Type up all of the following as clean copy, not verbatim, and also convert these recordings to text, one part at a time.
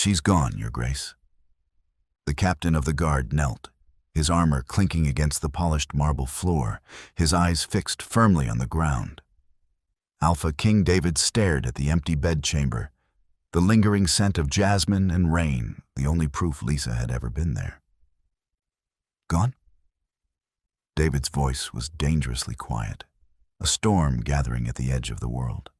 "She's gone, Your Grace." The captain of the guard knelt, his armor clinking against the polished marble floor, his eyes fixed firmly on the ground. Alpha King David stared at the empty bedchamber, the lingering scent of jasmine and rain, the only proof Lisa had ever been there. "Gone?" David's voice was dangerously quiet, a storm gathering at the edge of the world.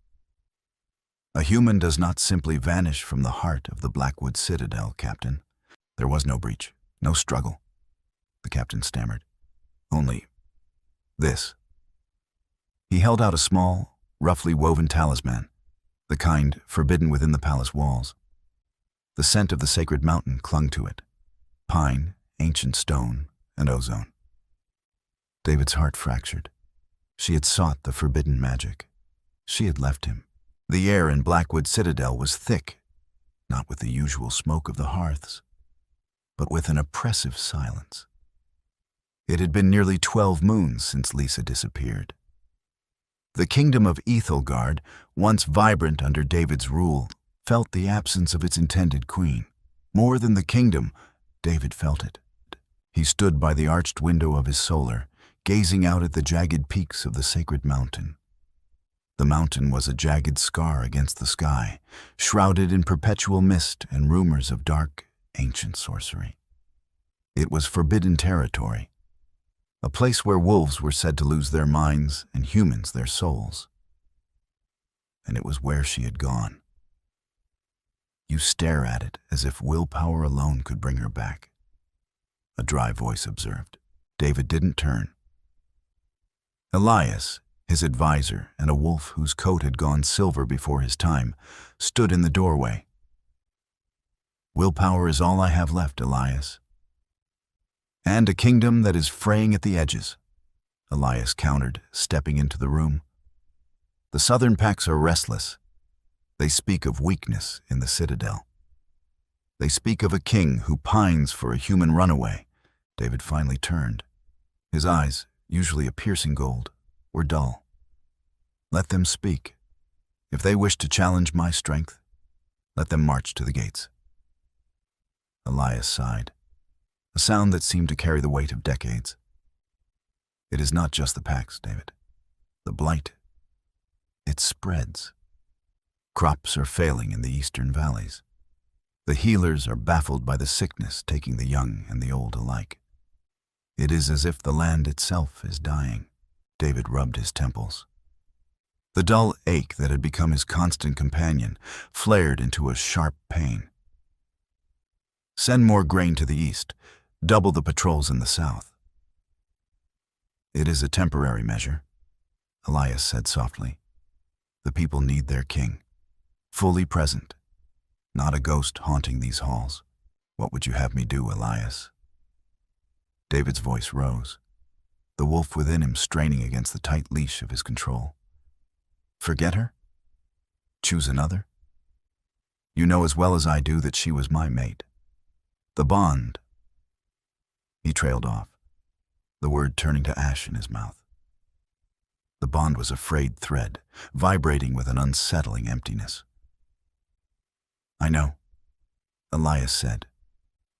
"A human does not simply vanish from the heart of the Blackwood Citadel, Captain. There was no breach, no struggle," the captain stammered. "Only this." He held out a small, roughly woven talisman, the kind forbidden within the palace walls. The scent of the sacred mountain clung to it: pine, ancient stone, and ozone. David's heart fractured. She had sought the forbidden magic. She had left him. The air in Blackwood Citadel was thick, not with the usual smoke of the hearths, but with an oppressive silence. It had been nearly 12 moons since Lisa disappeared. The kingdom of Ethelgard, once vibrant under David's rule, felt the absence of its intended queen. More than the kingdom, David felt it. He stood by the arched window of his solar, gazing out at the jagged peaks of the sacred mountain. The mountain was a jagged scar against the sky, shrouded in perpetual mist and rumors of dark, ancient sorcery. It was forbidden territory, a place where wolves were said to lose their minds and humans their souls. And it was where she had gone. "You stare at it as if willpower alone could bring her back," a dry voice observed. David didn't turn. Elias, his advisor and a wolf whose coat had gone silver before his time, stood in the doorway. "Willpower is all I have left, Elias." "And a kingdom that is fraying at the edges," Elias countered, stepping into the room. "The southern packs are restless. They speak of weakness in the citadel. They speak of a king who pines for a human runaway." David finally turned. His eyes, usually a piercing gold, were dull. "Let them speak. If they wish to challenge my strength, let them march to the gates." Elias sighed, a sound that seemed to carry the weight of decades. "It is not just the packs, David. The blight, it spreads. Crops are failing in the eastern valleys. The healers are baffled by the sickness taking the young and the old alike. It is as if the land itself is dying." David rubbed his temples. The dull ache that had become his constant companion flared into a sharp pain. "Send more grain to the east, double the patrols in the south." "It is a temporary measure," Elias said softly. "The people need their king, fully present, not a ghost haunting these halls." "What would you have me do, Elias?" David's voice rose, the wolf within him straining against the tight leash of his control. "Forget her? Choose another? You know as well as I do that she was my mate. The bond." He trailed off, the word turning to ash in his mouth. The bond was a frayed thread, vibrating with an unsettling emptiness. "I know," Elias said,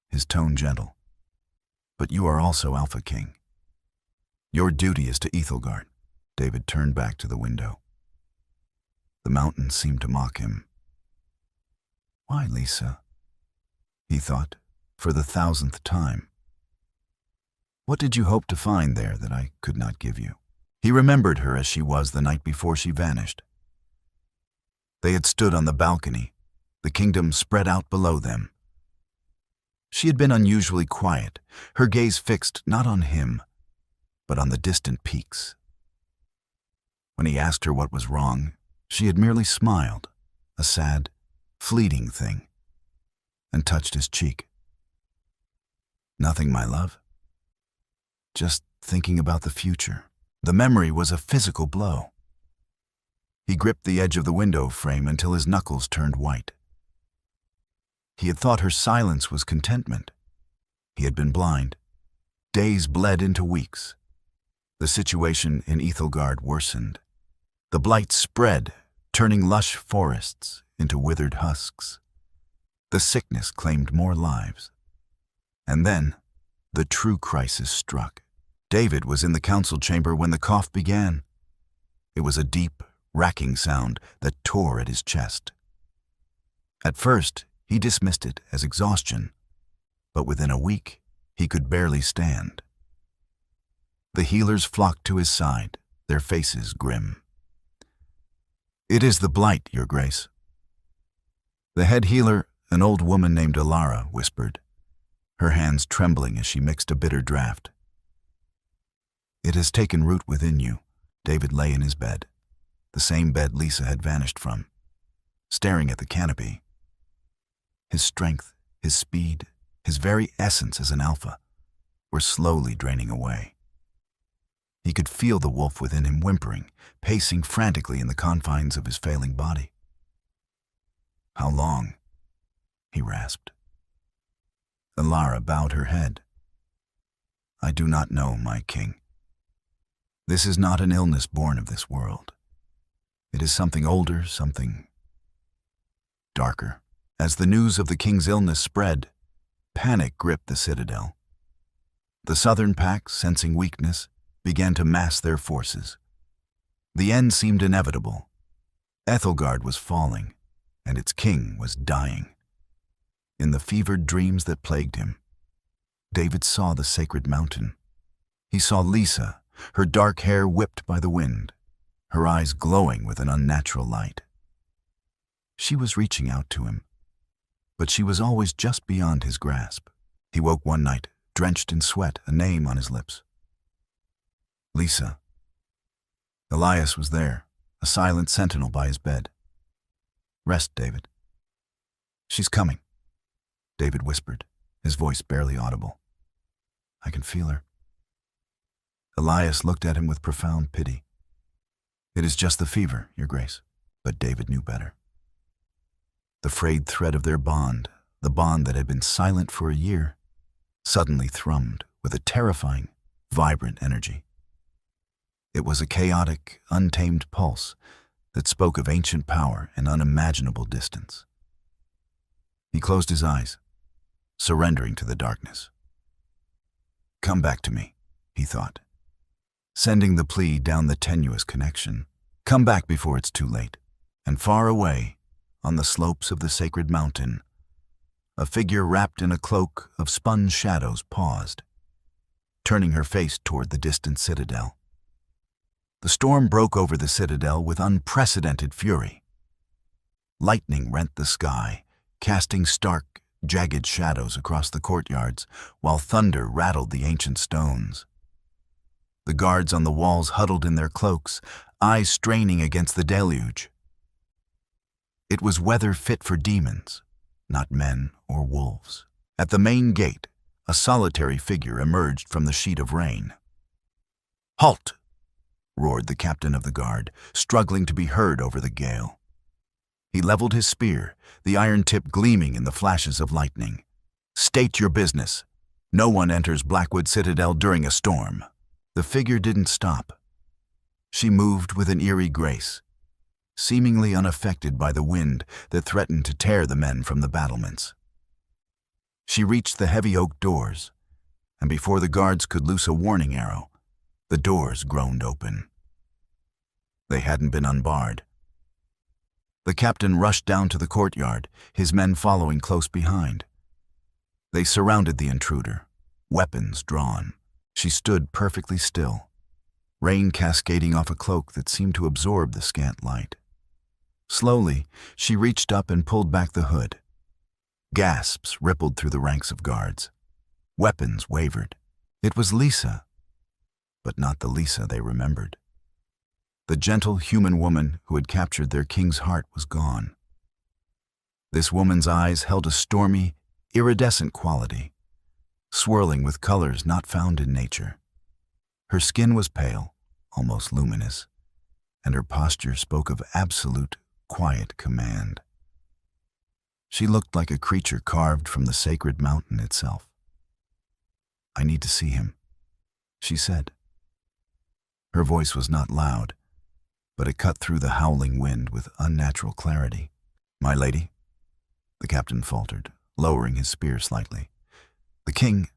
his tone gentle. "But you are also Alpha King. Your duty is to Ethelgard." David turned back to the window. The mountain seemed to mock him. "Why, Lisa?" he thought, for the 1,000th time. "What did you hope to find there that I could not give you?" He remembered her as she was the night before she vanished. They had stood on the balcony, the kingdom spread out below them. She had been unusually quiet, her gaze fixed not on him, but on the distant peaks. When he asked her what was wrong, she had merely smiled, a sad, fleeting thing, and touched his cheek. "Nothing, my love. Just thinking about the future." The memory was a physical blow. He gripped the edge of the window frame until his knuckles turned white. He had thought her silence was contentment. He had been blind. Days bled into weeks. The situation in Ethelgard worsened. The blight spread, turning lush forests into withered husks. The sickness claimed more lives. And then, the true crisis struck. David was in the council chamber when the cough began. It was a deep, racking sound that tore at his chest. At first, he dismissed it as exhaustion, but within a week, he could barely stand. The healers flocked to his side, their faces grim. "It is the blight, Your Grace." The head healer, an old woman named Alara, whispered, her hands trembling as she mixed a bitter draught. "It has taken root within you." David lay in his bed, the same bed Lisa had vanished from, staring at the canopy. His strength, his speed, his very essence as an alpha were slowly draining away. He could feel the wolf within him whimpering, pacing frantically in the confines of his failing body. "How long?" he rasped. Alara bowed her head. "I do not know, my king. This is not an illness born of this world. It is something older, something darker." As the news of the king's illness spread, panic gripped the citadel. The southern pack, sensing weakness, began to mass their forces. The end seemed inevitable. Ethelgard was falling, and its king was dying. In the fevered dreams that plagued him, David saw the sacred mountain. He saw Lisa, her dark hair whipped by the wind, her eyes glowing with an unnatural light. She was reaching out to him, but she was always just beyond his grasp. He woke one night, drenched in sweat, a name on his lips. Lisa. Elias was there, a silent sentinel by his bed. "Rest, David." "She's coming," David whispered, his voice barely audible. "I can feel her." Elias looked at him with profound pity. "It is just the fever, Your Grace." But David knew better. The frayed thread of their bond, the bond that had been silent for a year, suddenly thrummed with a terrifying, vibrant energy. It was a chaotic, untamed pulse that spoke of ancient power and unimaginable distance. He closed his eyes, surrendering to the darkness. "Come back to me," he thought, sending the plea down the tenuous connection. "Come back before it's too late." And far away, on the slopes of the sacred mountain, a figure wrapped in a cloak of spun shadows paused, turning her face toward the distant citadel. The storm broke over the citadel with unprecedented fury. Lightning rent the sky, casting stark, jagged shadows across the courtyards, while thunder rattled the ancient stones. The guards on the walls huddled in their cloaks, eyes straining against the deluge. It was weather fit for demons, not men or wolves. At the main gate, a solitary figure emerged from the sheet of rain. "Halt!" roared the captain of the guard, struggling to be heard over the gale. He leveled his spear, the iron tip gleaming in the flashes of lightning. "State your business. No one enters Blackwood Citadel during a storm." The figure didn't stop. She moved with an eerie grace, seemingly unaffected by the wind that threatened to tear the men from the battlements. She reached the heavy oak doors, and before the guards could loose a warning arrow, the doors groaned open. They hadn't been unbarred. The captain rushed down to the courtyard, his men following close behind. They surrounded the intruder, weapons drawn. She stood perfectly still, rain cascading off a cloak that seemed to absorb the scant light. Slowly, she reached up and pulled back the hood. Gasps rippled through the ranks of guards. Weapons wavered. It was Lisa, but not the Lisa they remembered. The gentle human woman who had captured their king's heart was gone. This woman's eyes held a stormy, iridescent quality, swirling with colors not found in nature. Her skin was pale, almost luminous, and her posture spoke of absolute, quiet command. She looked like a creature carved from the sacred mountain itself. "I need to see him," she said. Her voice was not loud, but it cut through the howling wind with unnatural clarity. "My lady?" the captain faltered, lowering his spear slightly. The king,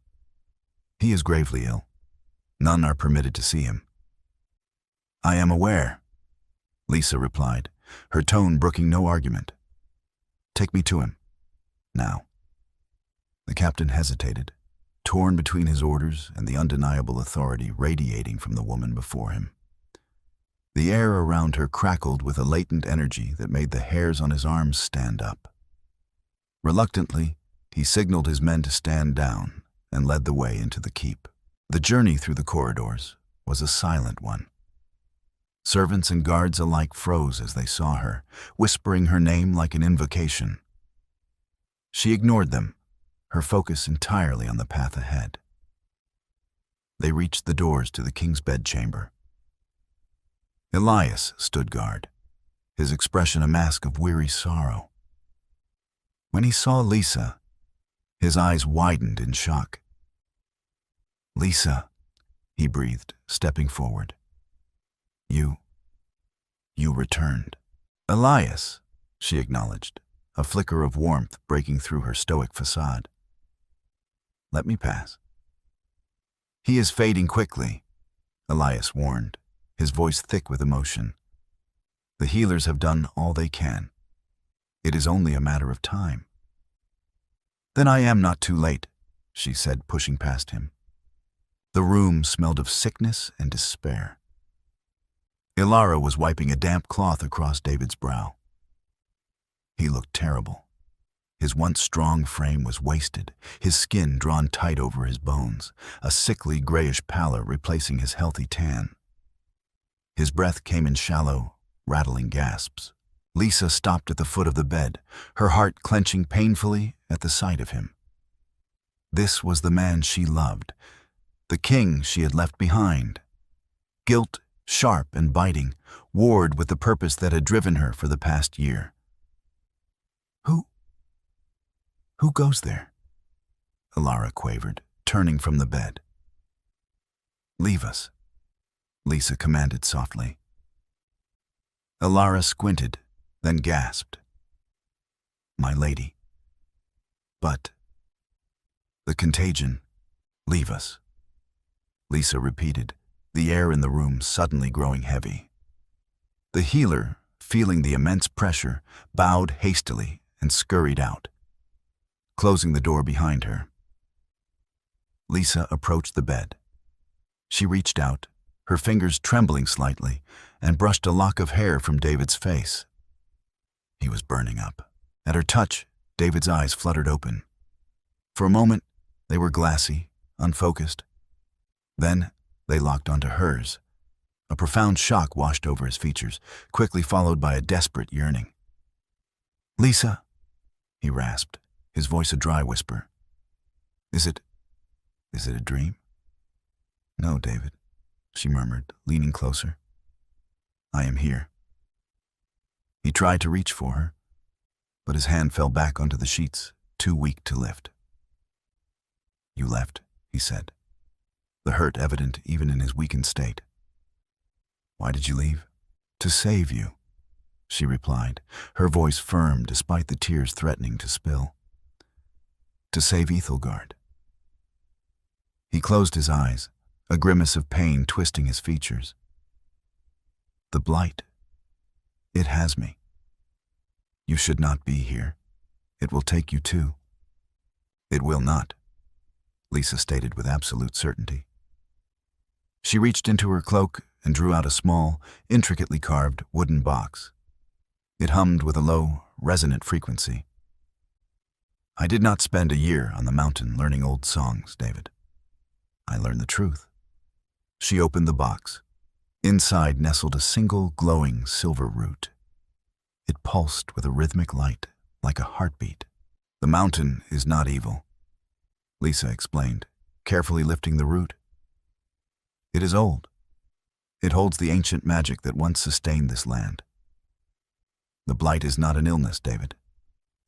he is gravely ill. None are permitted to see him. I am aware, Lisa replied, her tone brooking no argument. Take me to him, now. The captain hesitated, torn between his orders and the undeniable authority radiating from the woman before him. The air around her crackled with a latent energy that made the hairs on his arms stand up. Reluctantly, he signaled his men to stand down and led the way into the keep. The journey through the corridors was a silent one. Servants and guards alike froze as they saw her, whispering her name like an invocation. She ignored them, her focus entirely on the path ahead. They reached the doors to the king's bedchamber. Elias stood guard, his expression a mask of weary sorrow. When he saw Lisa, his eyes widened in shock. Lisa, he breathed, stepping forward. You returned. Elias, she acknowledged, a flicker of warmth breaking through her stoic facade. Let me pass. He is fading quickly, Elias warned, his voice thick with emotion. The healers have done all they can. It is only a matter of time. Then I am not too late, she said, pushing past him. The room smelled of sickness and despair. Ilara was wiping a damp cloth across David's brow. He looked terrible. His once strong frame was wasted, his skin drawn tight over his bones, a sickly grayish pallor replacing his healthy tan. His breath came in shallow, rattling gasps. Lisa stopped at the foot of the bed, her heart clenching painfully at the sight of him. This was the man she loved, the king she had left behind. Guilt, sharp and biting, warred with the purpose that had driven her for the past year. Who goes there? Ilara quavered, turning from the bed. Leave us, Lisa commanded softly. Ilara squinted, then gasped. My lady. But the contagion. Leave us, Lisa repeated, the air in the room suddenly growing heavy. The healer, feeling the immense pressure, bowed hastily and scurried out, closing the door behind her. Lisa approached the bed. She reached out, her fingers trembling slightly, and brushed a lock of hair from David's face. He was burning up. At her touch, David's eyes fluttered open. For a moment, they were glassy, unfocused. Then, they locked onto hers. A profound shock washed over his features, quickly followed by a desperate yearning. Lisa, he rasped, his voice a dry whisper. Is it a dream? No, David, she murmured, leaning closer. I am here. He tried to reach for her, but his hand fell back onto the sheets, too weak to lift. You left, he said, the hurt evident even in his weakened state. Why did you leave? To save you, she replied, her voice firm despite the tears threatening to spill. To save Ethelgard. He closed his eyes, a grimace of pain twisting his features. The blight. It has me. You should not be here. It will take you too. It will not, Lisa stated with absolute certainty. She reached into her cloak and drew out a small, intricately carved wooden box. It hummed with a low, resonant frequency. I did not spend a year on the mountain learning old songs, David. I learned the truth. She opened the box. Inside nestled a single glowing silver root. It pulsed with a rhythmic light, like a heartbeat. The mountain is not evil, Lisa explained, carefully lifting the root. It is old. It holds the ancient magic that once sustained this land. The blight is not an illness, David.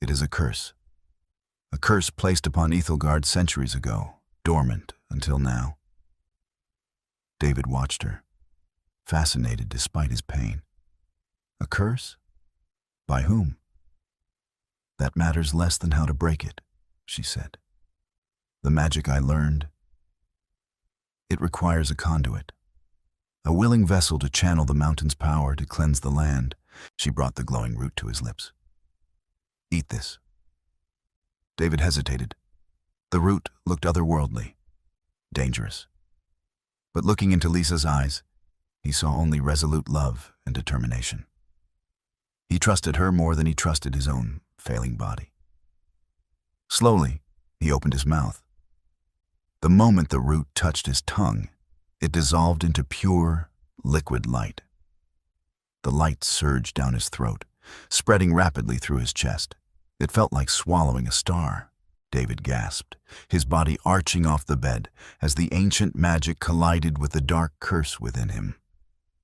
It is a curse. A curse placed upon Ethelgard centuries ago, dormant until now. David watched her, fascinated despite his pain. A curse? By whom? That matters less than how to break it, she said. The magic I learned, it requires a conduit, a willing vessel to channel the mountain's power to cleanse the land. She brought the glowing root to his lips. Eat this. David hesitated. The root looked otherworldly, dangerous. But looking into Lisa's eyes, he saw only resolute love and determination. He trusted her more than he trusted his own failing body. Slowly, he opened his mouth. The moment the root touched his tongue, it dissolved into pure, liquid light. The light surged down his throat, spreading rapidly through his chest. It felt like swallowing a star. David gasped, his body arching off the bed as the ancient magic collided with the dark curse within him.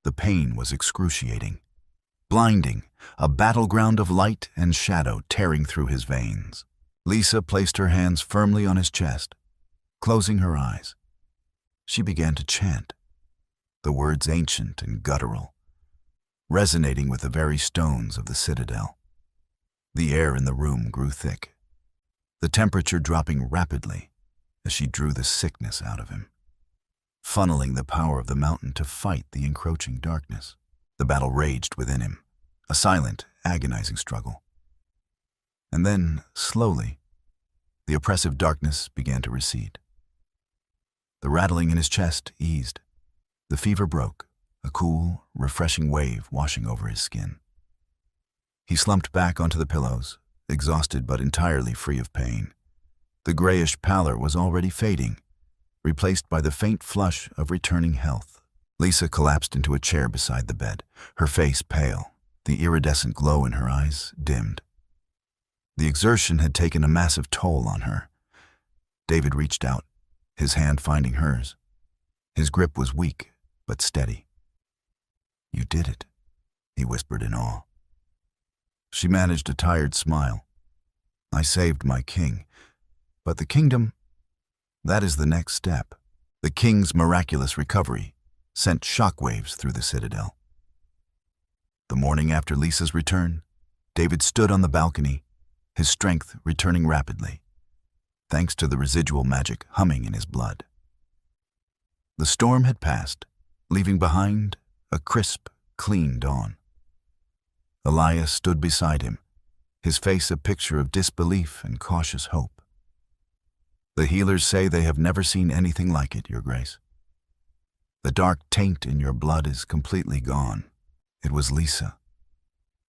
The pain was excruciating, blinding, a battleground of light and shadow tearing through his veins. Lisa placed her hands firmly on his chest, closing her eyes. She began to chant, the words ancient and guttural, resonating with the very stones of the citadel. The air in the room grew thick, the temperature dropping rapidly as she drew the sickness out of him, funneling the power of the mountain to fight the encroaching darkness. The battle raged within him, a silent, agonizing struggle. And then, slowly, the oppressive darkness began to recede. The rattling in his chest eased. The fever broke, a cool, refreshing wave washing over his skin. He slumped back onto the pillows, exhausted but entirely free of pain. The grayish pallor was already fading, replaced by the faint flush of returning health. Lisa collapsed into a chair beside the bed, her face pale, the iridescent glow in her eyes dimmed. The exertion had taken a massive toll on her. David reached out, his hand finding hers. His grip was weak, but steady. "You did it," he whispered in awe. She managed a tired smile. "I saved my king. But the kingdom, that is the next step." The king's miraculous recovery sent shockwaves through the citadel. The morning after Lisa's return, David stood on the balcony, his strength returning rapidly, thanks to the residual magic humming in his blood. The storm had passed, leaving behind a crisp, clean dawn. Elias stood beside him, his face a picture of disbelief and cautious hope. "The healers say they have never seen anything like it, Your Grace. The dark taint in your blood is completely gone." "It was Lisa,"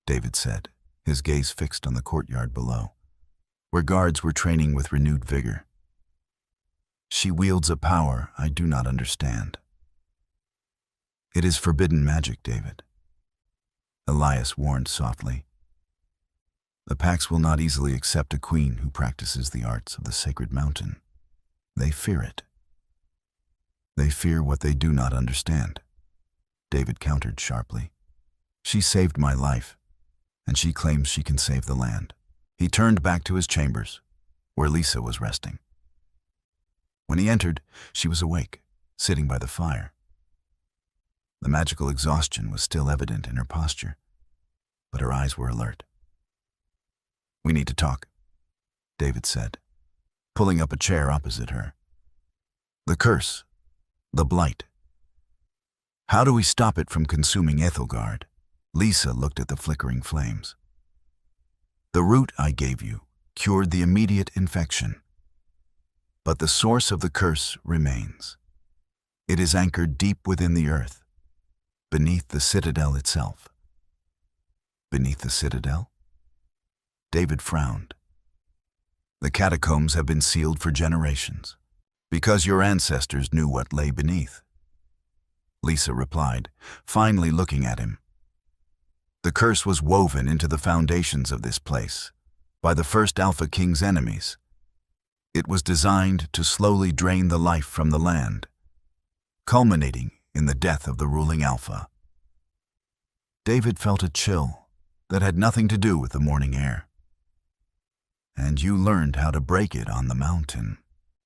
David said, his gaze fixed on the courtyard below, where guards were training with renewed vigor. "She wields a power I do not understand." "It is forbidden magic, David," Elias warned softly. "The Pax will not easily accept a queen who practices the arts of the sacred mountain. They fear it. They fear what they do not understand," David countered sharply. "She saved my life, and she claims she can save the land." He turned back to his chambers, where Lisa was resting. When he entered, she was awake, sitting by the fire. The magical exhaustion was still evident in her posture, but her eyes were alert. "We need to talk," David said, pulling up a chair opposite her. "The curse, the blight. How do we stop it from consuming Ethelgard?" Lisa looked at the flickering flames. "The root I gave you cured the immediate infection, but the source of the curse remains. It is anchored deep within the earth, beneath the citadel itself." "Beneath the citadel?" David frowned. "The catacombs have been sealed for generations, because your ancestors knew what lay beneath," Lisa replied, finally looking at him. "The curse was woven into the foundations of this place by the first Alpha King's enemies. It was designed to slowly drain the life from the land, culminating in the death of the ruling Alpha." David felt a chill that had nothing to do with the morning air. "And you learned how to break it on the mountain."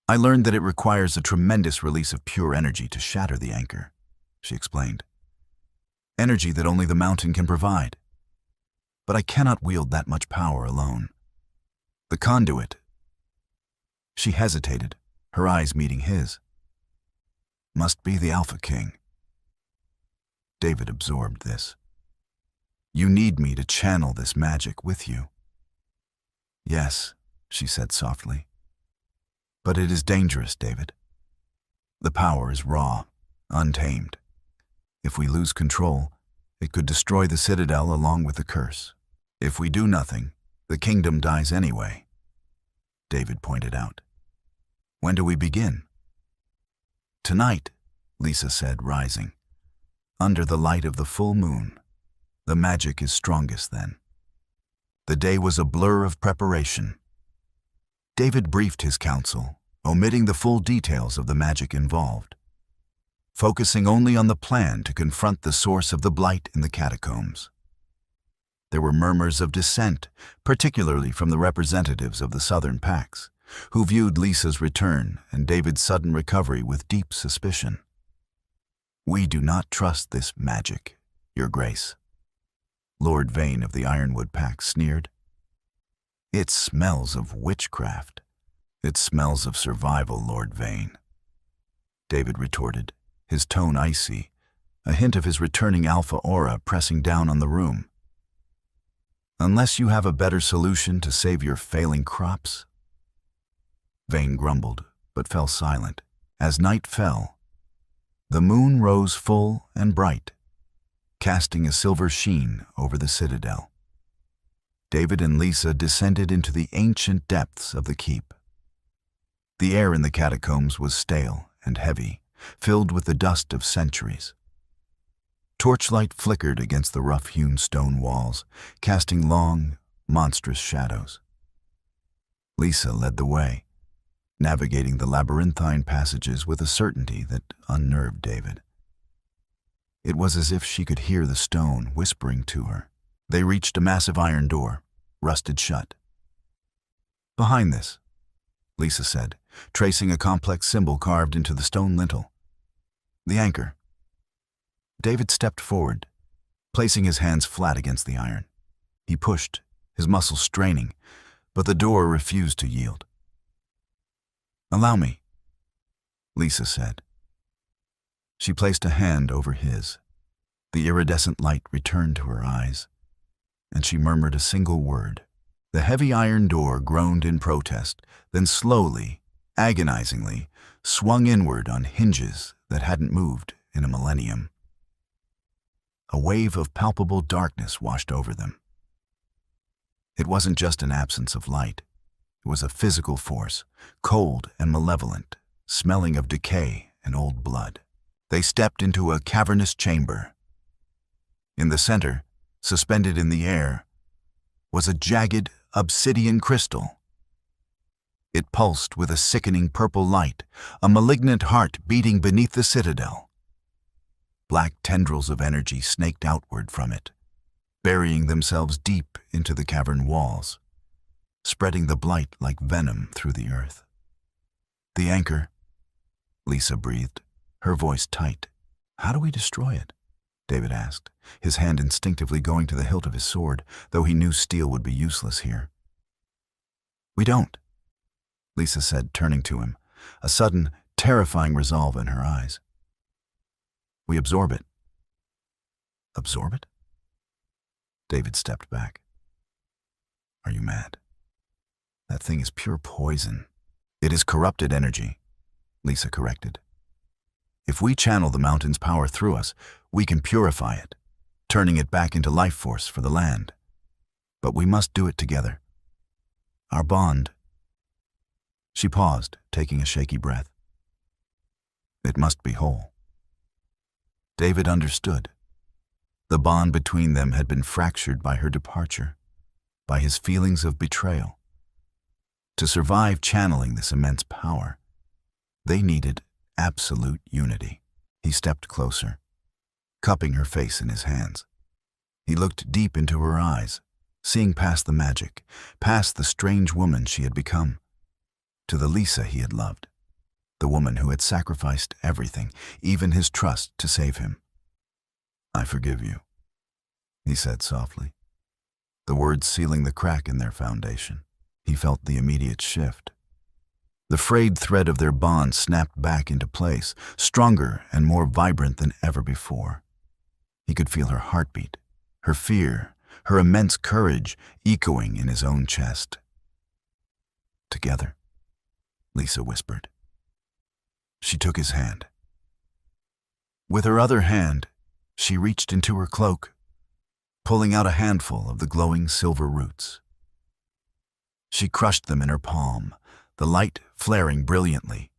"I learned that it requires a tremendous release of pure energy to shatter the anchor," she explained. "Energy that only the mountain can provide. But I cannot wield that much power alone. The conduit. She hesitated, her eyes meeting his. Must be the Alpha King. David absorbed this. You need me to channel this magic with you. Yes, she said softly. But it is dangerous, David. The power is raw, untamed. If we lose control, it could destroy the Citadel along with the curse. If we do nothing, the kingdom dies anyway, David pointed out. When do we begin? Tonight, Lisa said, rising. Under the light of the full moon. The magic is strongest then. The day was a blur of preparation. David briefed his council, omitting the full details of the magic involved, focusing only on the plan to confront the source of the blight in the catacombs. There were murmurs of dissent, particularly from the representatives of the Southern Pax, who viewed Lisa's return and David's sudden recovery with deep suspicion. We do not trust this magic, Your Grace, Lord Vane of the Ironwood Pack sneered. It smells of witchcraft. It smells of survival, Lord Vane, David retorted, his tone icy, a hint of his returning alpha aura pressing down on the room. Unless you have a better solution to save your failing crops? Vane grumbled, but fell silent. As night fell, the moon rose full and bright, casting a silver sheen over the citadel. David and Lisa descended into the ancient depths of the keep. The air in the catacombs was stale and heavy, filled with the dust of centuries. Torchlight flickered against the rough-hewn stone walls, casting long, monstrous shadows. Lisa led the way, navigating the labyrinthine passages with a certainty that unnerved David. It was as if she could hear the stone whispering to her. They reached a massive iron door, rusted shut. Behind this, Lisa said, tracing a complex symbol carved into the stone lintel. The anchor. David stepped forward, placing his hands flat against the iron. He pushed, his muscles straining, but the door refused to yield. Allow me, Lisa said. She placed a hand over his. The iridescent light returned to her eyes, and she murmured a single word. The heavy iron door groaned in protest, then slowly, agonizingly, swung inward on hinges that hadn't moved in a millennium. A wave of palpable darkness washed over them. It wasn't just an absence of light. It was a physical force, cold and malevolent, smelling of decay and old blood. They stepped into a cavernous chamber. In the center, suspended in the air, was a jagged obsidian crystal. It pulsed with a sickening purple light, a malignant heart beating beneath the citadel. Black tendrils of energy snaked outward from it, burying themselves deep into the cavern walls, spreading the blight like venom through the earth. The anchor, Lisa breathed, her voice tight. How do we destroy it? David asked, his hand instinctively going to the hilt of his sword, though he knew steel would be useless here. We don't, Lisa said, turning to him, a sudden, terrifying resolve in her eyes. We absorb it. Absorb it? David stepped back. Are you mad? That thing is pure poison. It is corrupted energy, Lisa corrected. If we channel the mountain's power through us, we can purify it, turning it back into life force for the land. But we must do it together. Our bond. She paused, taking a shaky breath. It must be whole. David understood. The bond between them had been fractured by her departure, by his feelings of betrayal. To survive channeling this immense power, they needed absolute unity. He stepped closer, cupping her face in his hands. He looked deep into her eyes, seeing past the magic, past the strange woman she had become, to the Lisa he had loved, the woman who had sacrificed everything, even his trust, to save him. I forgive you, he said softly, the words sealing the crack in their foundation. He felt the immediate shift. The frayed thread of their bond snapped back into place, stronger and more vibrant than ever before. He could feel her heartbeat, her fear, her immense courage echoing in his own chest. "Together," Lisa whispered. She took his hand. With her other hand, she reached into her cloak, pulling out a handful of the glowing silver roots. She crushed them in her palm, the light flaring brilliantly,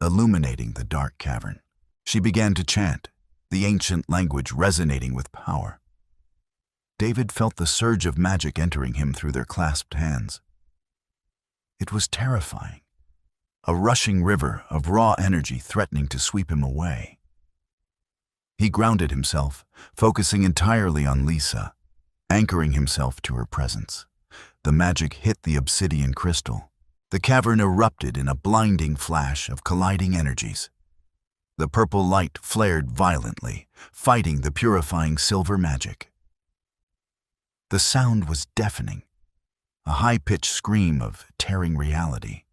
illuminating the dark cavern. She began to chant, the ancient language resonating with power. David felt the surge of magic entering him through their clasped hands. It was terrifying, a rushing river of raw energy threatening to sweep him away. He grounded himself, focusing entirely on Lisa, anchoring himself to her presence. The magic hit the obsidian crystal. The cavern erupted in a blinding flash of colliding energies. The purple light flared violently, fighting the purifying silver magic. The sound was deafening, a high-pitched scream of tearing reality.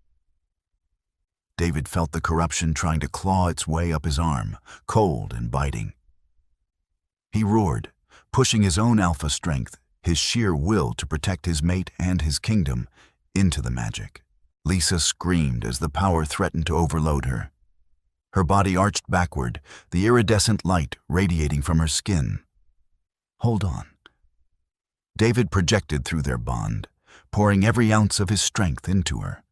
David felt the corruption trying to claw its way up his arm, cold and biting. He roared, pushing his own alpha strength, his sheer will to protect his mate and his kingdom, into the magic. Lisa screamed as the power threatened to overload her. Her body arched backward, the iridescent light radiating from her skin. "Hold on." David projected through their bond, pouring every ounce of his strength into her.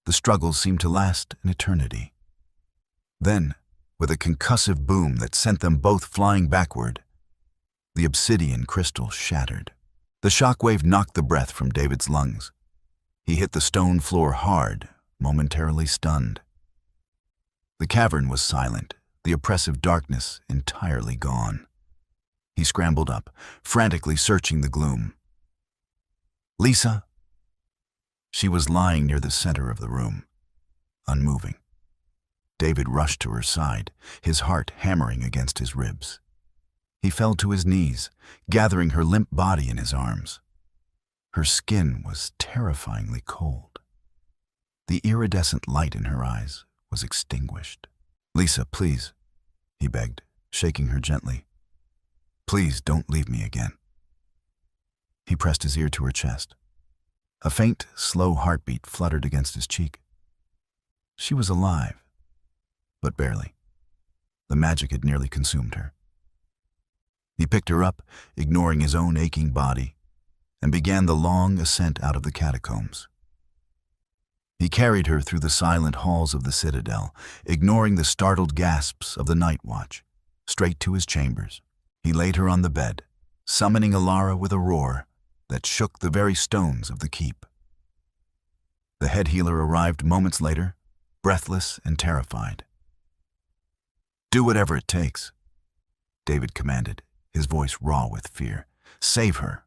The struggle seemed to last an eternity. Then, with a concussive boom that sent them both flying backward, the obsidian crystal shattered. The shockwave knocked the breath from David's lungs. He hit the stone floor hard, momentarily stunned. The cavern was silent, the oppressive darkness entirely gone. He scrambled up, frantically searching the gloom. "Lisa?" She was lying near the center of the room, unmoving. David rushed to her side, his heart hammering against his ribs. He fell to his knees, gathering her limp body in his arms. Her skin was terrifyingly cold. The iridescent light in her eyes was extinguished. "Lisa, please," he begged, shaking her gently. "Please don't leave me again." He pressed his ear to her chest. A faint, slow heartbeat fluttered against his cheek. She was alive, but barely. The magic had nearly consumed her. He picked her up, ignoring his own aching body, and began the long ascent out of the catacombs. He carried her through the silent halls of the citadel, ignoring the startled gasps of the night watch, straight to his chambers. He laid her on the bed, summoning Alara with a roar that shook the very stones of the keep. The head healer arrived moments later, breathless and terrified. "Do whatever it takes," David commanded, his voice raw with fear. "Save her."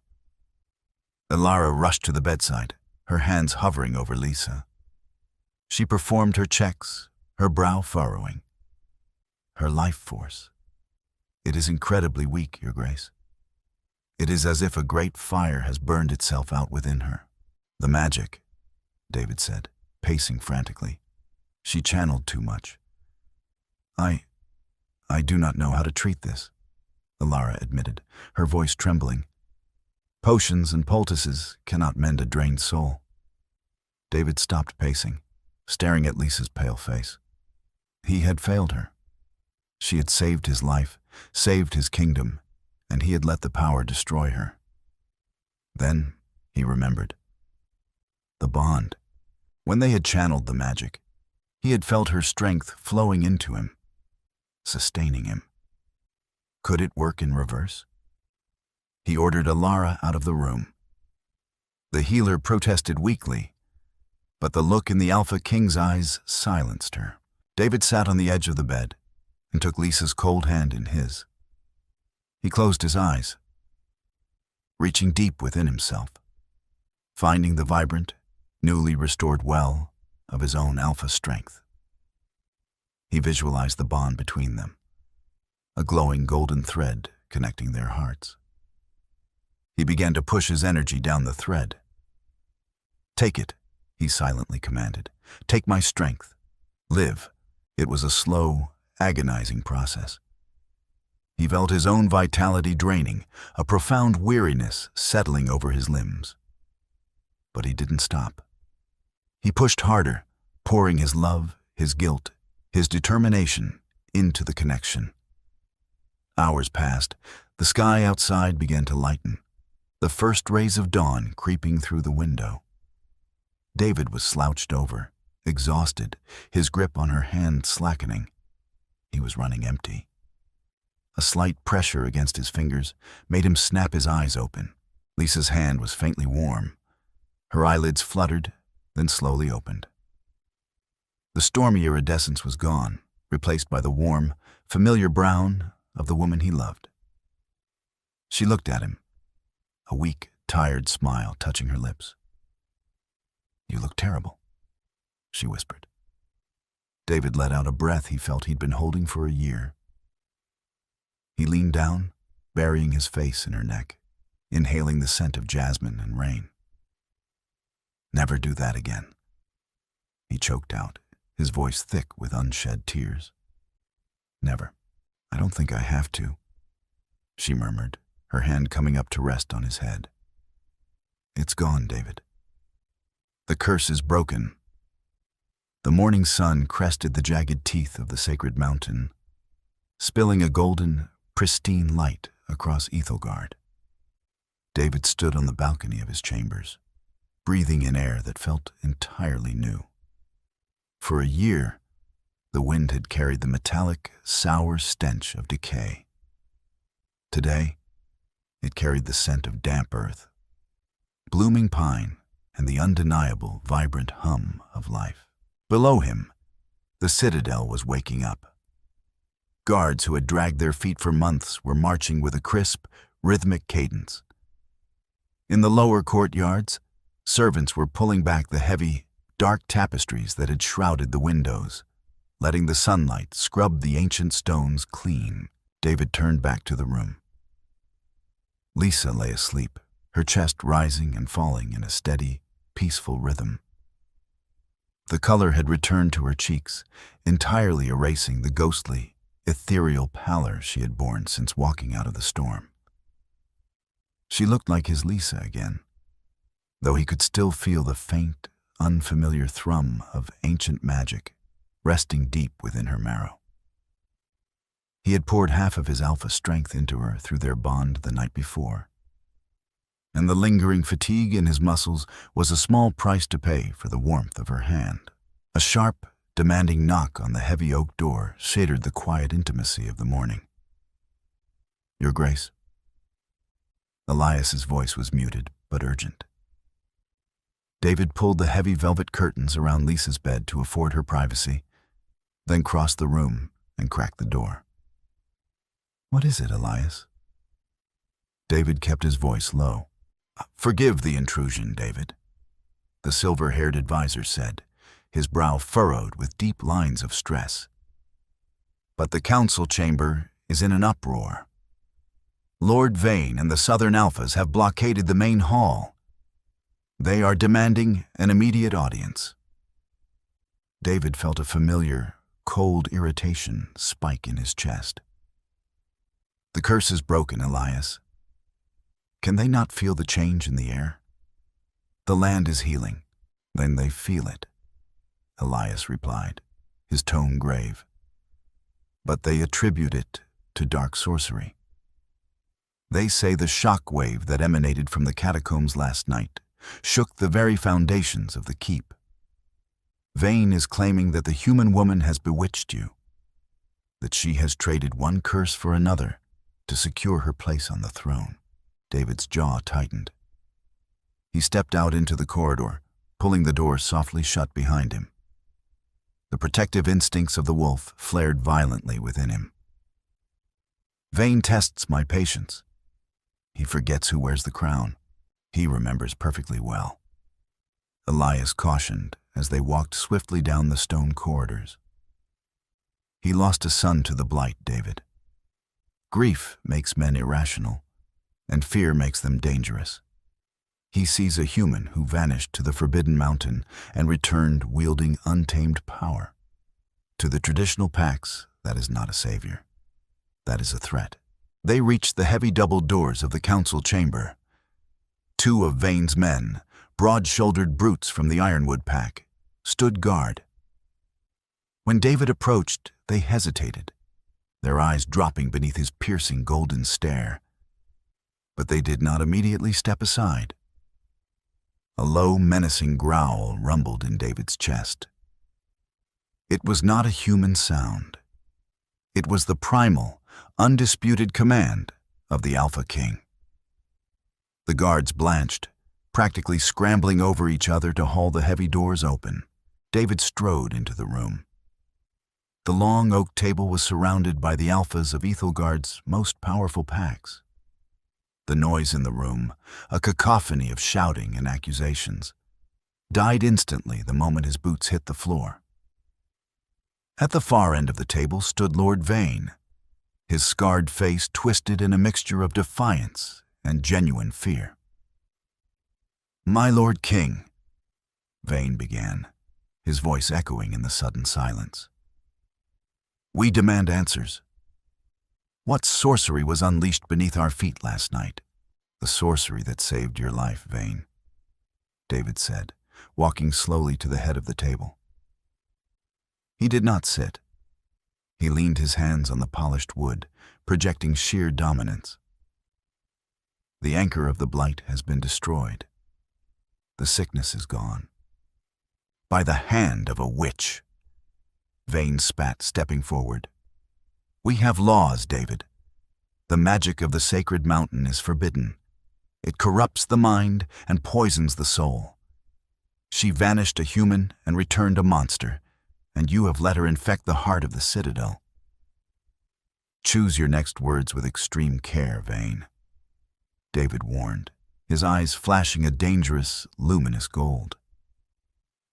Alara rushed to the bedside, her hands hovering over Lisa. She performed her checks, her brow furrowing. "Her life force. It is incredibly weak, Your Grace. It is as if a great fire has burned itself out within her." "The magic," David said, pacing frantically. "She channeled too much. I do not know how to treat this," Alara admitted, her voice trembling. "Potions and poultices cannot mend a drained soul." David stopped pacing, staring at Lisa's pale face. He had failed her. She had saved his life, saved his kingdom, and he had let the power destroy her. Then he remembered. The bond. When they had channeled the magic, he had felt her strength flowing into him, sustaining him. Could it work in reverse? He ordered Alara out of the room. The healer protested weakly, but the look in the Alpha King's eyes silenced her. David sat on the edge of the bed and took Lisa's cold hand in his. He closed his eyes, reaching deep within himself, finding the vibrant, newly restored well of his own alpha strength. He visualized the bond between them, a glowing golden thread connecting their hearts. He began to push his energy down the thread, "Take it," he silently commanded. "Take my strength. Live." It was a slow, agonizing process. He felt his own vitality draining, a profound weariness settling over his limbs. But he didn't stop. He pushed harder, pouring his love, his guilt, his determination into the connection. Hours passed. The sky outside began to lighten, the first rays of dawn creeping through the window. David was slouched over, exhausted, his grip on her hand slackening. He was running empty. A slight pressure against his fingers made him snap his eyes open. Lisa's hand was faintly warm. Her eyelids fluttered, then slowly opened. The stormy iridescence was gone, replaced by the warm, familiar brown of the woman he loved. She looked at him, a weak, tired smile touching her lips. "You look terrible," she whispered. David let out a breath he felt he'd been holding for a year. He leaned down, burying his face in her neck, inhaling the scent of jasmine and rain. "Never do that again," he choked out, his voice thick with unshed tears. "Never. I don't think I have to," she murmured, her hand coming up to rest on his head. "It's gone, David. The curse is broken." The morning sun crested the jagged teeth of the sacred mountain, spilling a golden, pristine light across Ethelgard. David stood on the balcony of his chambers, breathing in air that felt entirely new. For a year, the wind had carried the metallic, sour stench of decay. Today, it carried the scent of damp earth, blooming pine, and the undeniable, vibrant hum of life. Below him, the citadel was waking up. Guards who had dragged their feet for months were marching with a crisp, rhythmic cadence. In the lower courtyards, servants were pulling back the heavy, dark tapestries that had shrouded the windows, letting the sunlight scrub the ancient stones clean. David turned back to the room. Lisa lay asleep, her chest rising and falling in a steady, peaceful rhythm. The color had returned to her cheeks, entirely erasing the ghostly, ethereal pallor she had borne since walking out of the storm. She looked like his Lisa again, though he could still feel the faint, unfamiliar thrum of ancient magic resting deep within her marrow. He had poured half of his alpha strength into her through their bond the night before, and the lingering fatigue in his muscles was a small price to pay for the warmth of her hand. A sharp, demanding knock on the heavy oak door shattered the quiet intimacy of the morning. "Your Grace." Elias's voice was muted but urgent. David pulled the heavy velvet curtains around Lisa's bed to afford her privacy, then crossed the room and cracked the door. "What is it, Elias?" David kept his voice low. "Forgive the intrusion, David," the silver-haired advisor said, his brow furrowed with deep lines of stress. "But the council chamber is in an uproar. Lord Vane and the Southern Alphas have blockaded the main hall. They are demanding an immediate audience." David felt a familiar, cold irritation spike in his chest. "The curse is broken, Elias. Can they not feel the change in the air? The land is healing. Then they feel it," Elias replied, his tone grave. "But they attribute it to dark sorcery. They say the shock wave that emanated from the catacombs last night shook the very foundations of the keep. Vane is claiming that the human woman has bewitched you, that she has traded one curse for another to secure her place on the throne." David's jaw tightened. He stepped out into the corridor, pulling the door softly shut behind him. The protective instincts of the wolf flared violently within him. "Vane tests my patience. He forgets who wears the crown. He remembers perfectly well," Elias cautioned as they walked swiftly down the stone corridors. "He lost a son to the blight, David. Grief makes men irrational, and fear makes them dangerous. He sees a human who vanished to the Forbidden Mountain and returned wielding untamed power. To the traditional Pax, that is not a savior. That is a threat. They reached the heavy double doors of the council chamber. Two of Vane's men, broad-shouldered brutes from the Ironwood pack, stood guard. When David approached, they hesitated, their eyes dropping beneath his piercing golden stare. But they did not immediately step aside. A low, menacing growl rumbled in David's chest. It was not a human sound. It was the primal, undisputed command of the Alpha King. The guards blanched, practically scrambling over each other to haul the heavy doors open. David strode into the room. The long oak table was surrounded by the alphas of Ethelgard's most powerful packs. The noise in the room, a cacophony of shouting and accusations, died instantly the moment his boots hit the floor. At the far end of the table stood Lord Vane, his scarred face twisted in a mixture of defiance and genuine fear. "My Lord King," Vane began, his voice echoing in the sudden silence. "We demand answers. What sorcery was unleashed beneath our feet last night?" "The sorcery that saved your life, Vane," David said, walking slowly to the head of the table. He did not sit. He leaned his hands on the polished wood, projecting sheer dominance. "The anchor of the blight has been destroyed. The sickness is gone. By the hand of a witch." Vane spat, stepping forward. "We have laws, David. The magic of the sacred mountain is forbidden. It corrupts the mind and poisons the soul. She vanished a human and returned a monster, and you have let her infect the heart of the Citadel. Choose your next words with extreme care, Vane," David warned, his eyes flashing a dangerous, luminous gold.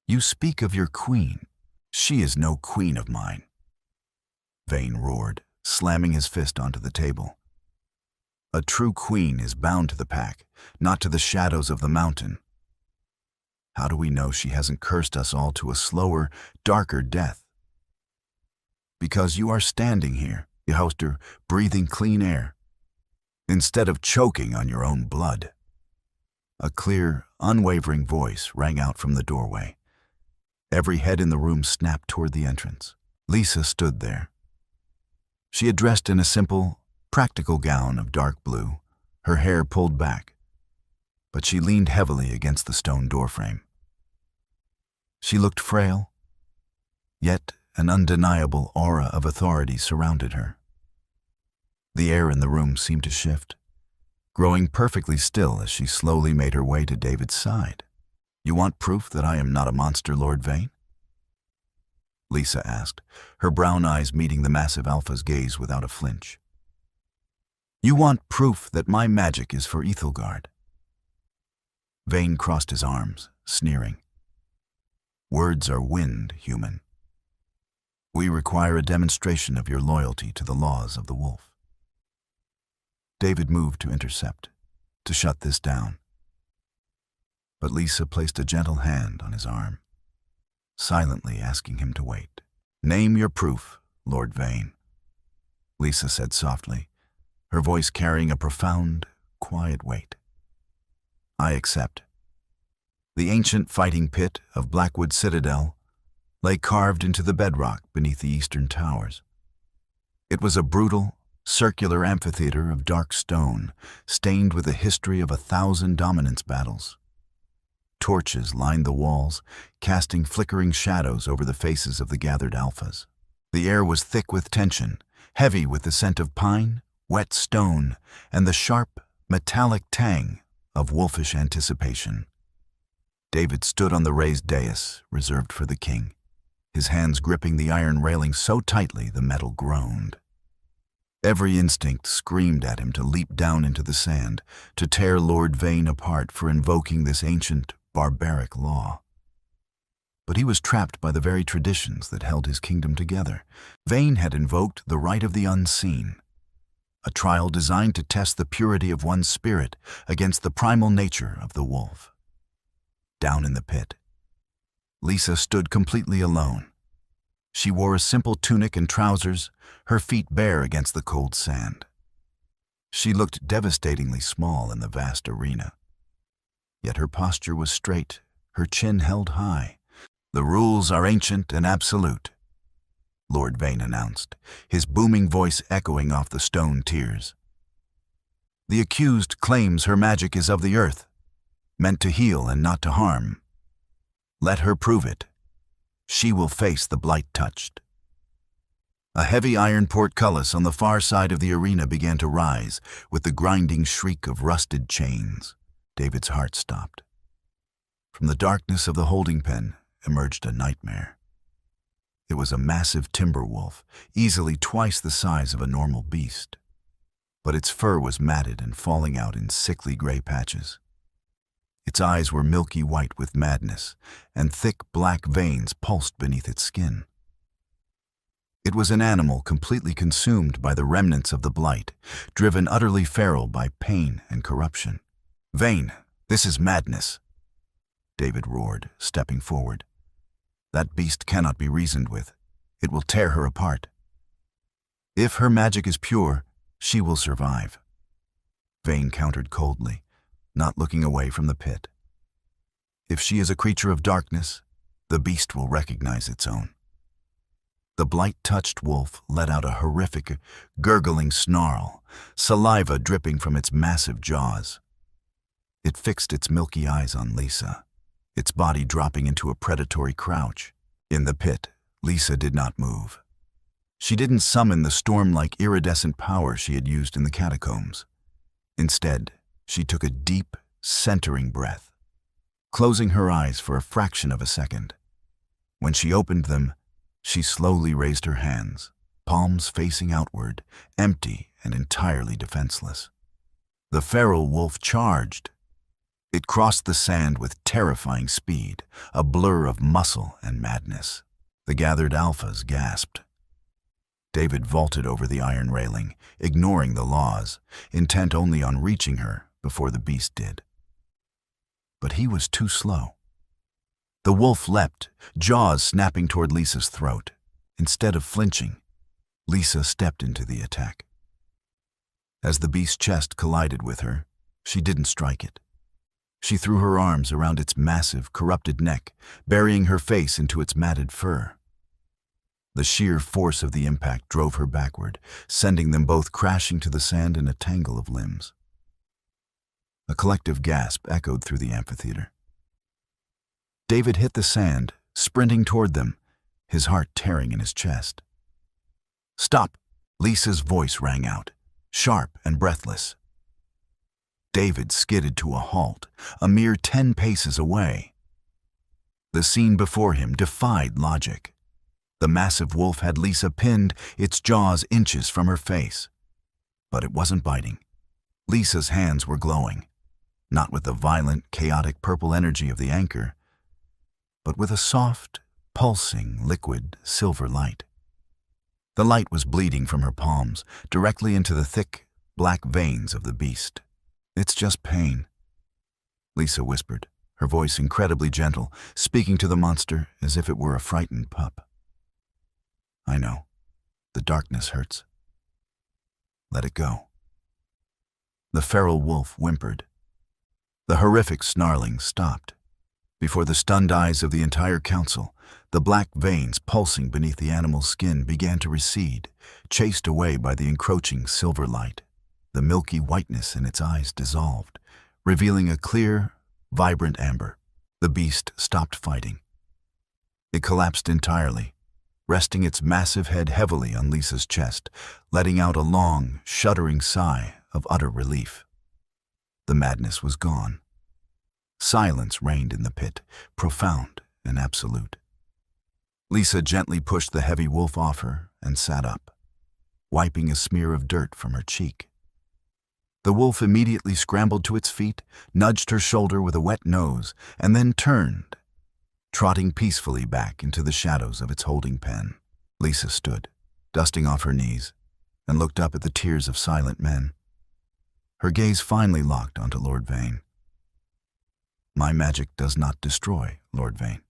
"You speak of your queen. She is no queen of mine," Vane roared, slamming his fist onto the table. "A true queen is bound to the pack, not to the shadows of the mountain. How do we know she hasn't cursed us all to a slower, darker death? Because you are standing here, Yehoster, breathing clean air, instead of choking on your own blood." A clear, unwavering voice rang out from the doorway. Every head in the room snapped toward the entrance. Lisa stood there. She had dressed in a simple, practical gown of dark blue, her hair pulled back, but she leaned heavily against the stone doorframe. She looked frail, yet an undeniable aura of authority surrounded her. The air in the room seemed to shift, growing perfectly still as she slowly made her way to David's side. "You want proof that I am not a monster, Lord Vane?" Lisa asked, her brown eyes meeting the massive Alpha's gaze without a flinch. "You want proof that my magic is for Ethelgard?" Vane crossed his arms, sneering. "Words are wind, human. We require a demonstration of your loyalty to the laws of the wolf." David moved to intercept, to shut this down. But Lisa placed a gentle hand on his arm, silently asking him to wait. "Name your proof, Lord Vane," Lisa said softly, her voice carrying a profound, quiet weight. "I accept." The ancient fighting pit of Blackwood Citadel lay carved into the bedrock beneath the eastern towers. It was a brutal, circular amphitheater of dark stone, stained with the history of 1,000 dominance battles. Torches lined the walls, casting flickering shadows over the faces of the gathered alphas. The air was thick with tension, heavy with the scent of pine, wet stone, and the sharp, metallic tang of wolfish anticipation. David stood on the raised dais reserved for the king, his hands gripping the iron railing so tightly the metal groaned. Every instinct screamed at him to leap down into the sand, to tear Lord Vane apart for invoking this ancient, barbaric law. But he was trapped by the very traditions that held his kingdom together. Vane had invoked the right of the unseen, a trial designed to test the purity of one's spirit against the primal nature of the wolf. Down in the pit, Lisa stood completely alone. She wore a simple tunic and trousers, her feet bare against the cold sand. She looked devastatingly small in the vast arena. Yet her posture was straight, her chin held high. "The rules are ancient and absolute," Lord Vane announced, his booming voice echoing off the stone tiers. "The accused claims her magic is of the earth, meant to heal and not to harm. Let her prove it. She will face the blight touched." A heavy iron portcullis on the far side of the arena began to rise with the grinding shriek of rusted chains. David's heart stopped. From the darkness of the holding pen emerged a nightmare. It was a massive timber wolf, easily twice the size of a normal beast. But its fur was matted and falling out in sickly gray patches. Its eyes were milky white with madness, and thick black veins pulsed beneath its skin. It was an animal completely consumed by the remnants of the blight, driven utterly feral by pain and corruption. "Vane, this is madness," David roared, stepping forward. "That beast cannot be reasoned with. It will tear her apart. If her magic is pure, she will survive." Vane countered coldly, not looking away from the pit. "If she is a creature of darkness, the beast will recognize its own." The blight-touched wolf let out a horrific, gurgling snarl, saliva dripping from its massive jaws. It fixed its milky eyes on Lisa, its body dropping into a predatory crouch. In the pit, Lisa did not move. She didn't summon the storm-like iridescent power she had used in the catacombs. Instead, she took a deep, centering breath, closing her eyes for a fraction of a second. When she opened them, she slowly raised her hands, palms facing outward, empty and entirely defenseless. The feral wolf charged. It crossed the sand with terrifying speed, a blur of muscle and madness. The gathered alphas gasped. David vaulted over the iron railing, ignoring the laws, intent only on reaching her before the beast did. But he was too slow. The wolf leapt, jaws snapping toward Lisa's throat. Instead of flinching, Lisa stepped into the attack. As the beast's chest collided with her, she didn't strike it. She threw her arms around its massive, corrupted neck, burying her face into its matted fur. The sheer force of the impact drove her backward, sending them both crashing to the sand in a tangle of limbs. A collective gasp echoed through the amphitheater. David hit the sand, sprinting toward them, his heart tearing in his chest. "Stop!" Lisa's voice rang out, sharp and breathless. David skidded to a halt, a mere 10 paces away. The scene before him defied logic. The massive wolf had Lisa pinned, its jaws inches from her face. But it wasn't biting. Lisa's hands were glowing, not with the violent, chaotic purple energy of the anchor, but with a soft, pulsing, liquid, silver light. The light was bleeding from her palms, directly into the thick, black veins of the beast. "It's just pain," Lisa whispered, her voice incredibly gentle, speaking to the monster as if it were a frightened pup. "I know. The darkness hurts. Let it go." The feral wolf whimpered. The horrific snarling stopped. Before the stunned eyes of the entire council, the black veins pulsing beneath the animal's skin began to recede, chased away by the encroaching silver light. The milky whiteness in its eyes dissolved, revealing a clear, vibrant amber. The beast stopped fighting. It collapsed entirely, resting its massive head heavily on Lisa's chest, letting out a long, shuddering sigh of utter relief. The madness was gone. Silence reigned in the pit, profound and absolute. Lisa gently pushed the heavy wolf off her and sat up, wiping a smear of dirt from her cheek. The wolf immediately scrambled to its feet, nudged her shoulder with a wet nose, and then turned, trotting peacefully back into the shadows of its holding pen. Lisa stood, dusting off her knees, and looked up at the tiers of silent men. Her gaze finally locked onto Lord Vane. "My magic does not destroy, Lord Vane,"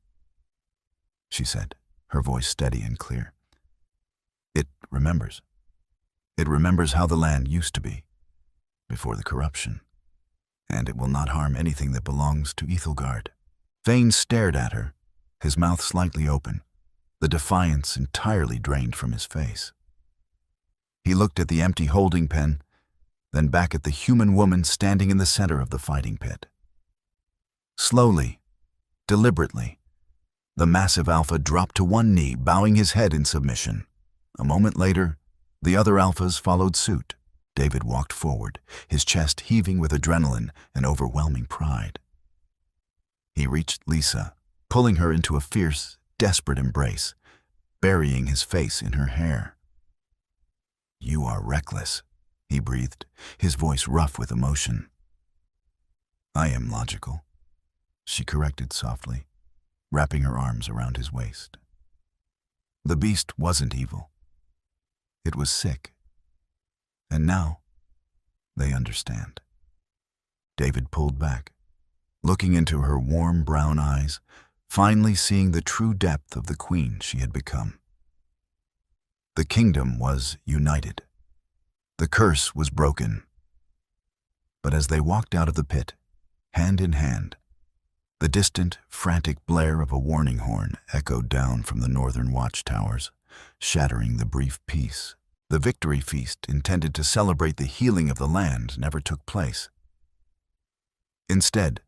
she said, her voice steady and clear. "It remembers. It remembers how the land used to be, before the corruption, and it will not harm anything that belongs to Ethelgard." Vane stared at her, his mouth slightly open, the defiance entirely drained from his face. He looked at the empty holding pen, then back at the human woman standing in the center of the fighting pit. Slowly, deliberately, the massive alpha dropped to one knee, bowing his head in submission. A moment later, the other alphas followed suit. David walked forward, his chest heaving with adrenaline and overwhelming pride. He reached Lisa, pulling her into a fierce, desperate embrace, burying his face in her hair. "You are reckless," he breathed, his voice rough with emotion. "I am logical," she corrected softly, wrapping her arms around his waist. The beast wasn't evil. It was sick. And now, they understand. David pulled back, looking into her warm brown eyes, finally seeing the true depth of the queen she had become. The kingdom was united. The curse was broken. But as they walked out of the pit, hand in hand, the distant, frantic blare of a warning horn echoed down from the northern watchtowers, shattering the brief peace. The victory feast intended to celebrate the healing of the land never took place. Instead,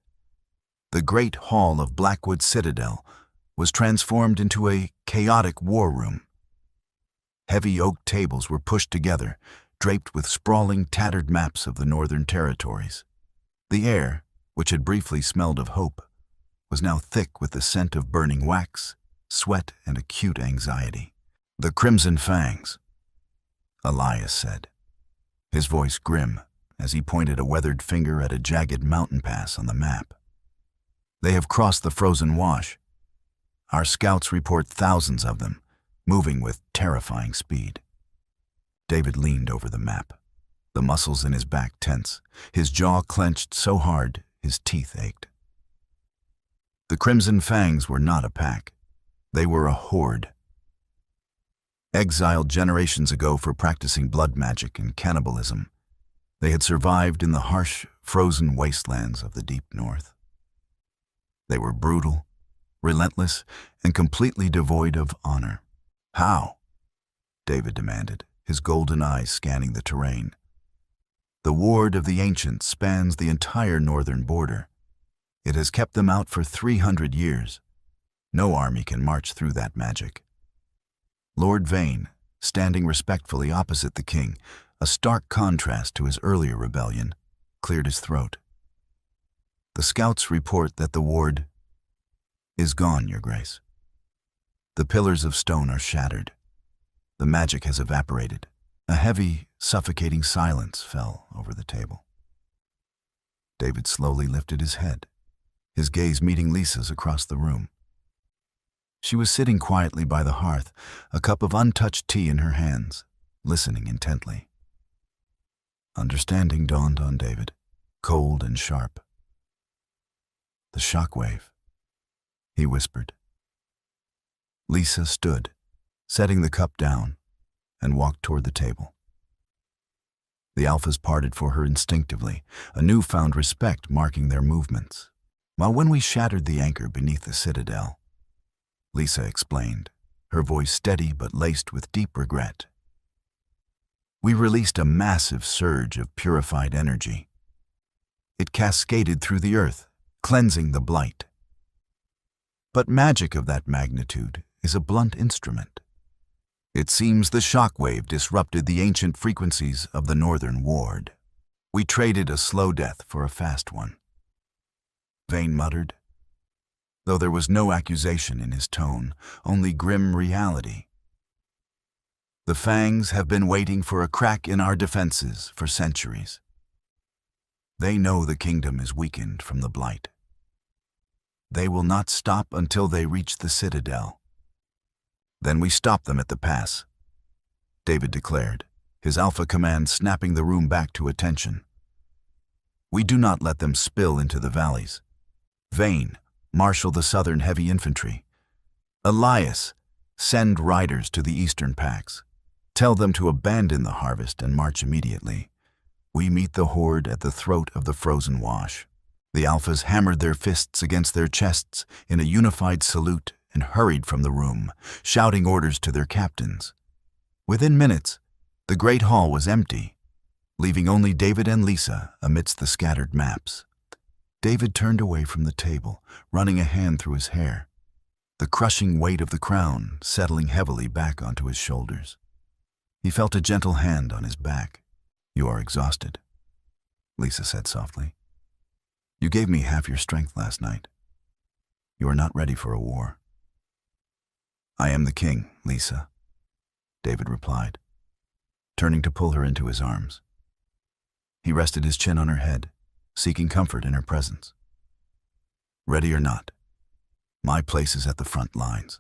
the great hall of Blackwood Citadel was transformed into a chaotic war room. Heavy oak tables were pushed together, draped with sprawling, tattered maps of the northern territories. The air, which had briefly smelled of hope, was now thick with the scent of burning wax, sweat, and acute anxiety. "The Crimson Fangs," Elias said, his voice grim as he pointed a weathered finger at a jagged mountain pass on the map. "They have crossed the frozen wash. Our scouts report thousands of them, moving with terrifying speed." David leaned over the map, the muscles in his back tense, his jaw clenched so hard his teeth ached. The Crimson Fangs were not a pack. They were a horde. Exiled generations ago for practicing blood magic and cannibalism, they had survived in the harsh, frozen wastelands of the deep north. They were brutal, relentless, and completely devoid of honor. "How?" David demanded, his golden eyes scanning the terrain. "The ward of the ancients spans the entire northern border. It has kept them out for 300 years. No army can march through that magic." Lord Vane, standing respectfully opposite the king, a stark contrast to his earlier rebellion, cleared his throat. "The scouts report that the ward is gone, Your Grace. The pillars of stone are shattered. The magic has evaporated." A heavy, suffocating silence fell over the table. David slowly lifted his head, his gaze meeting Lisa's across the room. She was sitting quietly by the hearth, a cup of untouched tea in her hands, listening intently. Understanding dawned on David, cold and sharp. "The shockwave," he whispered. Lisa stood, setting the cup down, and walked toward the table. The alphas parted for her instinctively, a newfound respect marking their movements. "While when we shattered the anchor beneath the citadel," Lisa explained, her voice steady but laced with deep regret, "we released a massive surge of purified energy. It cascaded through the earth, cleansing the blight. But magic of that magnitude is a blunt instrument. It seems the shockwave disrupted the ancient frequencies of the northern ward. We traded a slow death for a fast one," Vane muttered, though there was no accusation in his tone, only grim reality. "The Fangs have been waiting for a crack in our defenses for centuries. They know the kingdom is weakened from the blight. They will not stop until they reach the citadel. Then we stop them at the pass," David declared, his alpha command snapping the room back to attention. We do not let them spill into the valleys. Vane, marshal the southern heavy infantry. Elias, send riders to the eastern packs. Tell them to abandon the harvest and march immediately. We meet the horde at the throat of the frozen wash. The alphas hammered their fists against their chests in a unified salute and hurried from the room, shouting orders to their captains. Within minutes, the great hall was empty, leaving only David and Lisa amidst the scattered maps. David turned away from the table, running a hand through his hair, the crushing weight of the crown settling heavily back onto his shoulders. He felt a gentle hand on his back. "You are exhausted," Lisa said softly. "You gave me half your strength last night. You are not ready for a war." "I am the king, Lisa," David replied, turning to pull her into his arms. He rested his chin on her head, seeking comfort in her presence. "Ready or not, my place is at the front lines.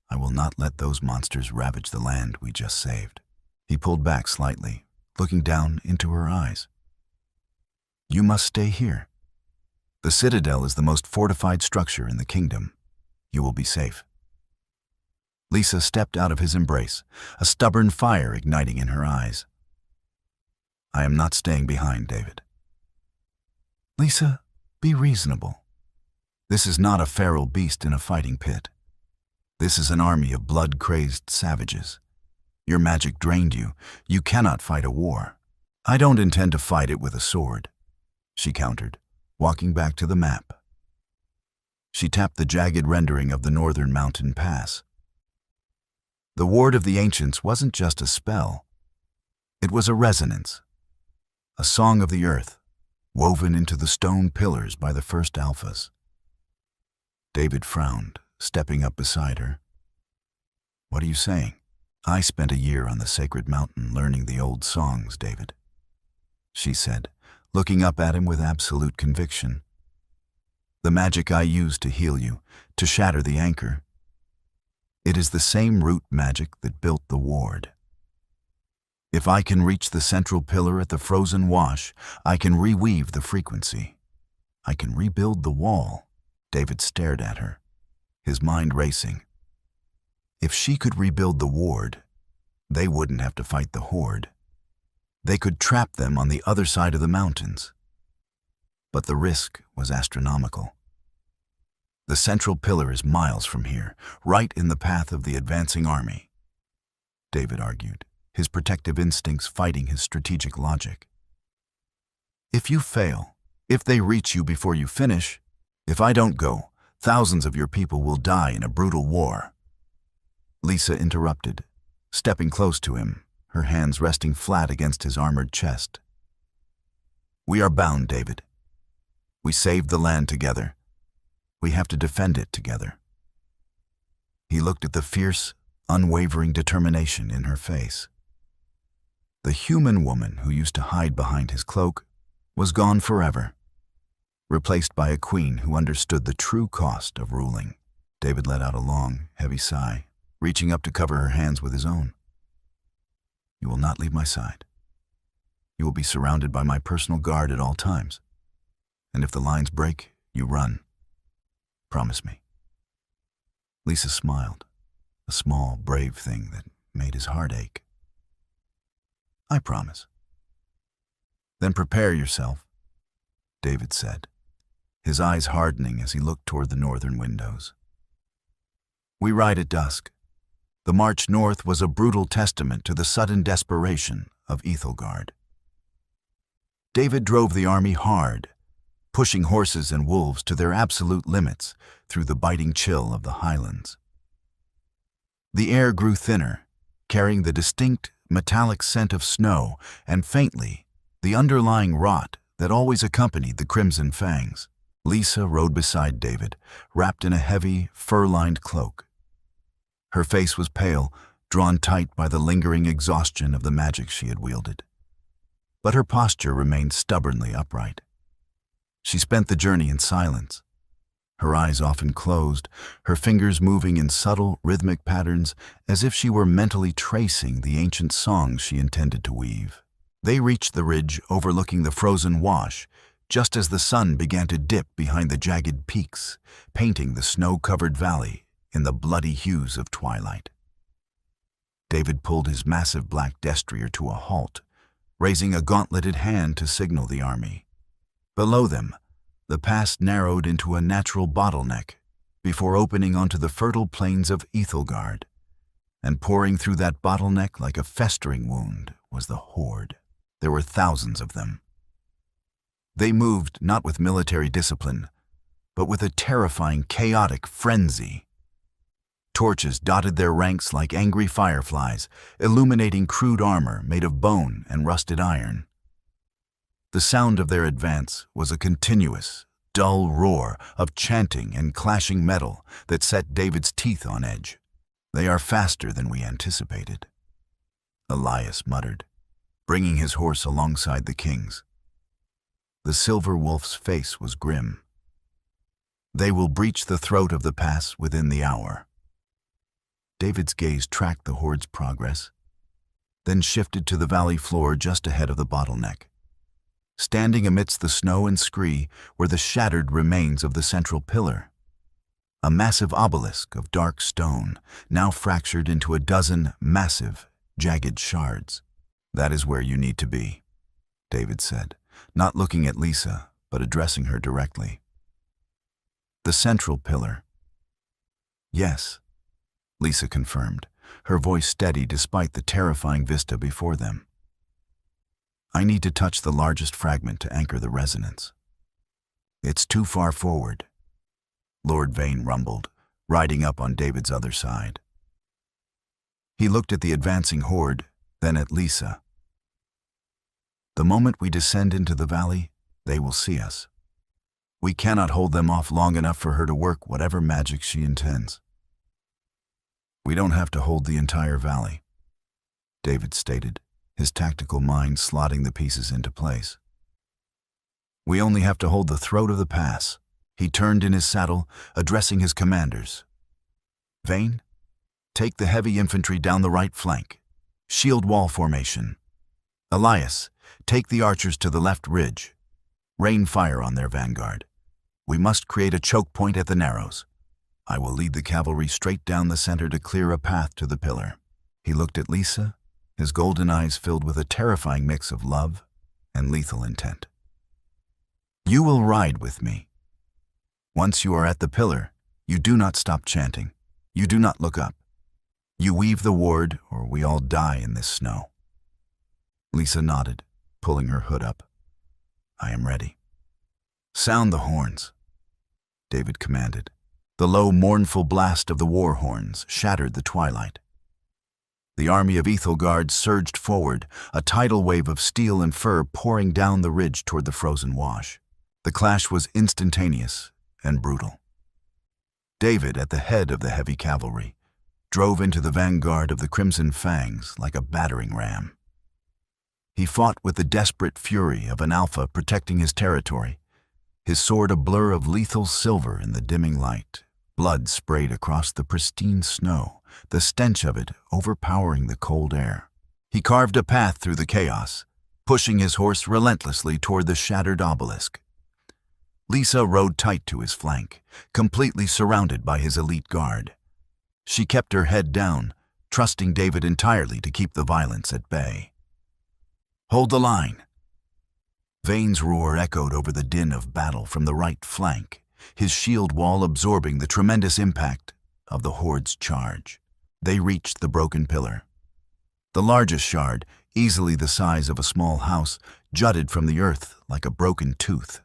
I will not let those monsters ravage the land we just saved." He pulled back slightly, looking down into her eyes. "You must stay here. The Citadel is the most fortified structure in the kingdom. You will be safe." Lisa stepped out of his embrace, a stubborn fire igniting in her eyes. "I am not staying behind, David." "Lisa, be reasonable. This is not a feral beast in a fighting pit. This is an army of blood-crazed savages. Your magic drained you. You cannot fight a war." "I don't intend to fight it with a sword," she countered, walking back to the map. She tapped the jagged rendering of the northern mountain pass. The Ward of the Ancients wasn't just a spell. It was a resonance, a song of the earth, woven into the stone pillars by the first alphas. David frowned, stepping up beside her. "What are you saying?" "I spent a year on the sacred mountain learning the old songs, David," she said, looking up at him with absolute conviction. "The magic I used to heal you, to shatter the anchor, it is the same root magic that built the ward. If I can reach the central pillar at the frozen wash, I can reweave the frequency. I can rebuild the wall." David stared at her, his mind racing. If she could rebuild the ward, they wouldn't have to fight the horde. They could trap them on the other side of the mountains. But the risk was astronomical. The central pillar is miles from here, right in the path of the advancing army, David argued, his protective instincts fighting his strategic logic. "If you fail, if they reach you before you finish, if I don't go, thousands of your people will die in a brutal war." Lisa interrupted, stepping close to him, her hands resting flat against his armored chest. "We are bound, David. We saved the land together. We have to defend it together." He looked at the fierce, unwavering determination in her face. The human woman who used to hide behind his cloak was gone forever, replaced by a queen who understood the true cost of ruling. David let out a long, heavy sigh, reaching up to cover her hands with his own. "You will not leave my side. You will be surrounded by my personal guard at all times. And if the lines break, you run. Promise me." Lisa smiled, a small, brave thing that made his heart ache. "I promise." "Then prepare yourself," David said, his eyes hardening as he looked toward the northern windows. "We ride at dusk." The march north was a brutal testament to the sudden desperation of Ethelgard. David drove the army hard, pushing horses and wolves to their absolute limits through the biting chill of the highlands. The air grew thinner, carrying the distinct, metallic scent of snow and faintly the underlying rot that always accompanied the Crimson Fangs. Lisa rode beside David, wrapped in a heavy, fur-lined cloak. Her face was pale, drawn tight by the lingering exhaustion of the magic she had wielded. But her posture remained stubbornly upright. She spent the journey in silence, her eyes often closed, her fingers moving in subtle, rhythmic patterns as if she were mentally tracing the ancient songs she intended to weave. They reached the ridge overlooking the frozen wash, just as the sun began to dip behind the jagged peaks, painting the snow-covered valley in the bloody hues of twilight. David pulled his massive black destrier to a halt, raising a gauntleted hand to signal the army. Below them, the pass narrowed into a natural bottleneck before opening onto the fertile plains of Ethelgard, and pouring through that bottleneck like a festering wound was the horde. There were thousands of them. They moved not with military discipline, but with a terrifying, chaotic frenzy. Torches dotted their ranks like angry fireflies, illuminating crude armor made of bone and rusted iron. The sound of their advance was a continuous, dull roar of chanting and clashing metal that set David's teeth on edge. "They are faster than we anticipated," Elias muttered, bringing his horse alongside the king's. The silver wolf's face was grim. "They will breach the throat of the pass within the hour." David's gaze tracked the horde's progress, then shifted to the valley floor just ahead of the bottleneck. Standing amidst the snow and scree were the shattered remains of the central pillar, a massive obelisk of dark stone, now fractured into a dozen massive, jagged shards. "That is where you need to be," David said, not looking at Lisa, but addressing her directly. "The central pillar." "Yes," Lisa confirmed, her voice steady despite the terrifying vista before them. "I need to touch the largest fragment to anchor the resonance." "It's too far forward," Lord Vane rumbled, riding up on David's other side. He looked at the advancing horde, then at Lisa. "The moment we descend into the valley, they will see us. We cannot hold them off long enough for her to work whatever magic she intends." "We don't have to hold the entire valley," David stated, his tactical mind slotting the pieces into place. "We only have to hold the throat of the pass." He turned in his saddle, addressing his commanders. "Vane, take the heavy infantry down the right flank. Shield wall formation. Elias, take the archers to the left ridge. Rain fire on their vanguard. We must create a choke point at the Narrows. I will lead the cavalry straight down the center to clear a path to the pillar." He looked at Lisa, his golden eyes filled with a terrifying mix of love and lethal intent. "You will ride with me. Once you are at the pillar, you do not stop chanting. You do not look up. You weave the ward, or we all die in this snow." Lisa nodded, pulling her hood up. "I am ready." "Sound the horns," David commanded. The low, mournful blast of the war horns shattered the twilight. The army of Ethelgard surged forward, a tidal wave of steel and fur pouring down the ridge toward the frozen wash. The clash was instantaneous and brutal. David, at the head of the heavy cavalry, drove into the vanguard of the Crimson Fangs like a battering ram. He fought with the desperate fury of an alpha protecting his territory, his sword a blur of lethal silver in the dimming light. Blood sprayed across the pristine snow, the stench of it overpowering the cold air. He carved a path through the chaos, pushing his horse relentlessly toward the shattered obelisk. Lisa rode tight to his flank, completely surrounded by his elite guard. She kept her head down, trusting David entirely to keep the violence at bay. "Hold the line." Vane's roar echoed over the din of battle from the right flank, his shield wall absorbing the tremendous impact of the horde's charge. They reached the broken pillar. The largest shard, easily the size of a small house, jutted from the earth like a broken tooth.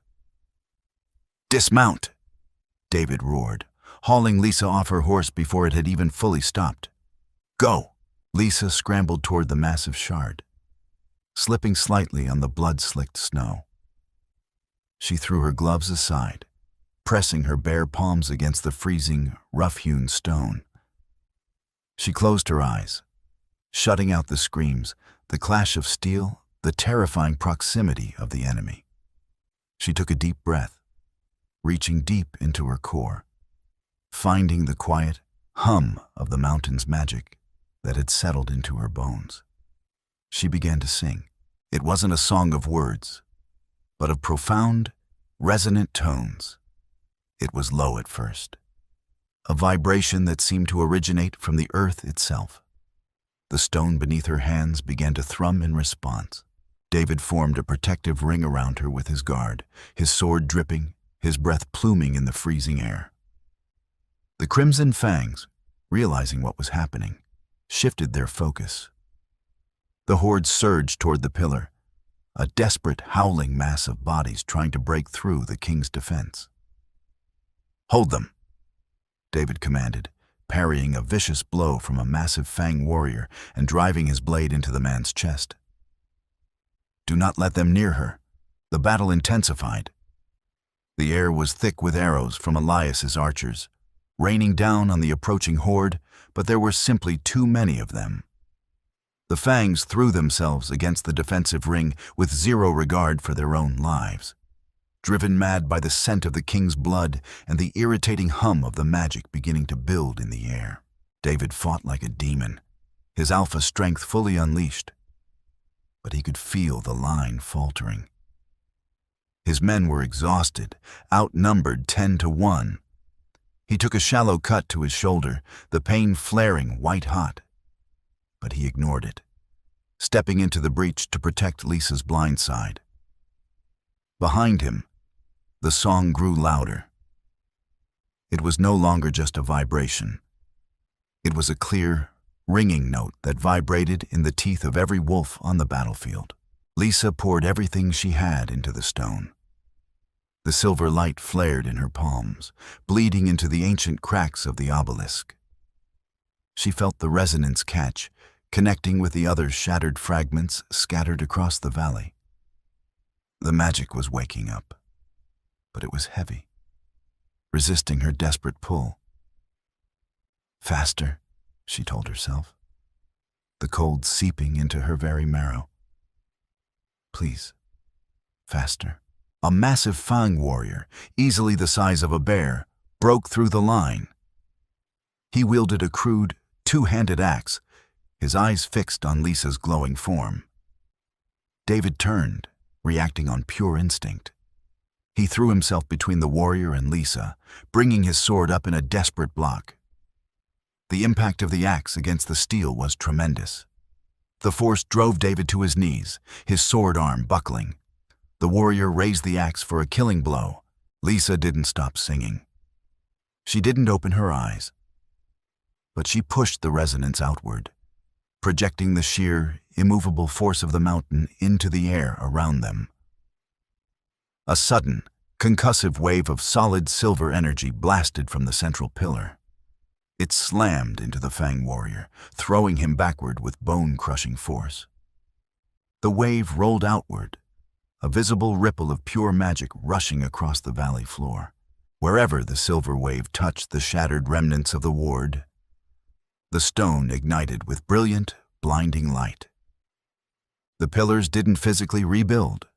"Dismount!" David roared, hauling Lisa off her horse before it had even fully stopped. "Go!" Lisa scrambled toward the massive shard, slipping slightly on the blood-slicked snow. She threw her gloves aside, pressing her bare palms against the freezing, rough-hewn stone. She closed her eyes, shutting out the screams, the clash of steel, the terrifying proximity of the enemy. She took a deep breath, reaching deep into her core, finding the quiet hum of the mountain's magic that had settled into her bones. She began to sing. It wasn't a song of words, but of profound, resonant tones. It was low at first, a vibration that seemed to originate from the earth itself. The stone beneath her hands began to thrum in response. David formed a protective ring around her with his guard, his sword dripping, his breath pluming in the freezing air. The Crimson Fangs, realizing what was happening, shifted their focus. The horde surged toward the pillar, a desperate, howling mass of bodies trying to break through the king's defense. "Hold them," David commanded, parrying a vicious blow from a massive Fang warrior and driving his blade into the man's chest. "Do not let them near her." The battle intensified. The air was thick with arrows from Elias's archers, raining down on the approaching horde, but there were simply too many of them. The Fangs threw themselves against the defensive ring with zero regard for their own lives, driven mad by the scent of the king's blood and the irritating hum of the magic beginning to build in the air. David fought like a demon, his alpha strength fully unleashed, but he could feel the line faltering. His men were exhausted, outnumbered 10-1. He took a shallow cut to his shoulder, the pain flaring white-hot. But he ignored it, stepping into the breach to protect Lisa's blind side. Behind him, the song grew louder. It was no longer just a vibration. It was a clear, ringing note that vibrated in the teeth of every wolf on the battlefield. Lisa poured everything she had into the stone. The silver light flared in her palms, bleeding into the ancient cracks of the obelisk. She felt the resonance catch, connecting with the other shattered fragments scattered across the valley. The magic was waking up, but it was heavy, resisting her desperate pull. "Faster," she told herself, the cold seeping into her very marrow. "Please, faster." A massive Fang warrior, easily the size of a bear, broke through the line. He wielded a crude, two-handed axe, his eyes fixed on Lisa's glowing form. David turned, reacting on pure instinct. He threw himself between the warrior and Lisa, bringing his sword up in a desperate block. The impact of the axe against the steel was tremendous. The force drove David to his knees, his sword arm buckling. The warrior raised the axe for a killing blow. Lisa didn't stop singing. She didn't open her eyes, but she pushed the resonance outward, projecting the sheer, immovable force of the mountain into the air around them. A sudden, concussive wave of solid silver energy blasted from the central pillar. It slammed into the Fang warrior, throwing him backward with bone-crushing force. The wave rolled outward, a visible ripple of pure magic rushing across the valley floor. Wherever the silver wave touched the shattered remnants of the ward, the stone ignited with brilliant, blinding light. The pillars didn't physically rebuild,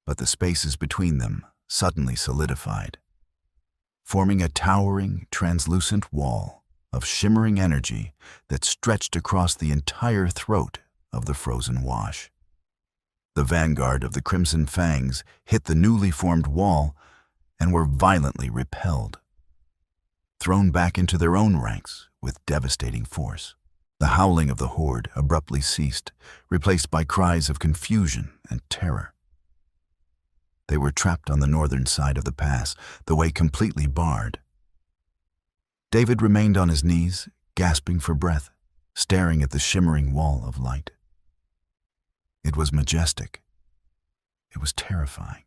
but the spaces between them suddenly solidified, forming a towering, translucent wall of shimmering energy that stretched across the entire throat of the frozen wash. The vanguard of the Crimson Fangs hit the newly formed wall and were violently repelled, thrown back into their own ranks with devastating force. The howling of the horde abruptly ceased, replaced by cries of confusion and terror. They were trapped on the northern side of the pass, the way completely barred. David remained on his knees, gasping for breath, staring at the shimmering wall of light. It was majestic. It was terrifying.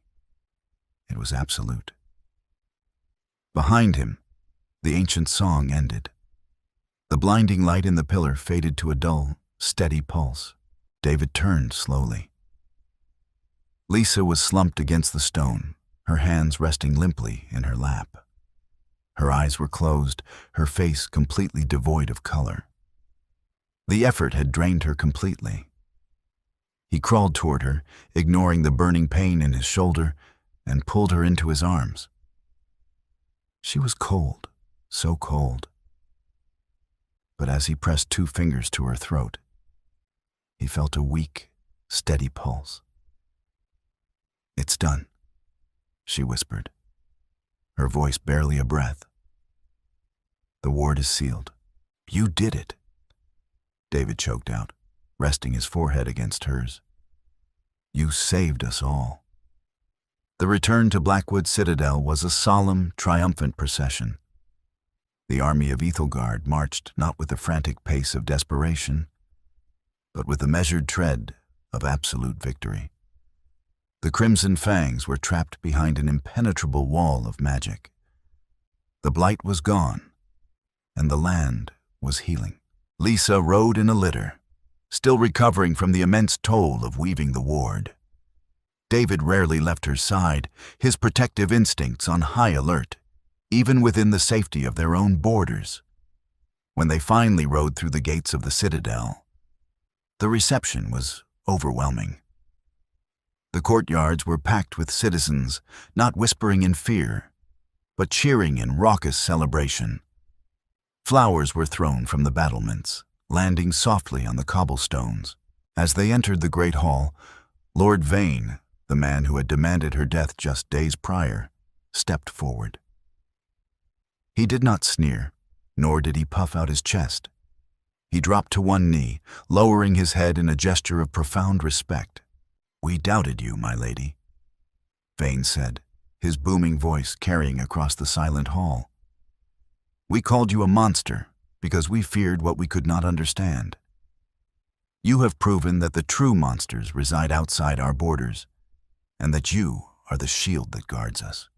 It was absolute. Behind him, the ancient song ended. The blinding light in the pillar faded to a dull, steady pulse. David turned slowly. Lisa was slumped against the stone, her hands resting limply in her lap. Her eyes were closed, her face completely devoid of color. The effort had drained her completely. He crawled toward her, ignoring the burning pain in his shoulder, and pulled her into his arms. She was cold, so cold. But as he pressed 2 fingers to her throat, he felt a weak, steady pulse. "It's done," she whispered, her voice barely a breath. "The ward is sealed." "You did it," David choked out, resting his forehead against hers. "You saved us all." The return to Blackwood Citadel was a solemn, triumphant procession. The army of Ethelgard marched not with the frantic pace of desperation, but with the measured tread of absolute victory. The Crimson Fangs were trapped behind an impenetrable wall of magic. The blight was gone, and the land was healing. Lisa rode in a litter, still recovering from the immense toll of weaving the ward. David rarely left her side, his protective instincts on high alert, even within the safety of their own borders. When they finally rode through the gates of the citadel, the reception was overwhelming. The courtyards were packed with citizens, not whispering in fear, but cheering in raucous celebration. Flowers were thrown from the battlements, landing softly on the cobblestones. As they entered the great hall, Lord Vane, the man who had demanded her death just days prior, stepped forward. He did not sneer, nor did he puff out his chest. He dropped to one knee, lowering his head in a gesture of profound respect. "We doubted you, my lady," Vane said, his booming voice carrying across the silent hall. "We called you a monster because we feared what we could not understand. You have proven that the true monsters reside outside our borders, and that you are the shield that guards us."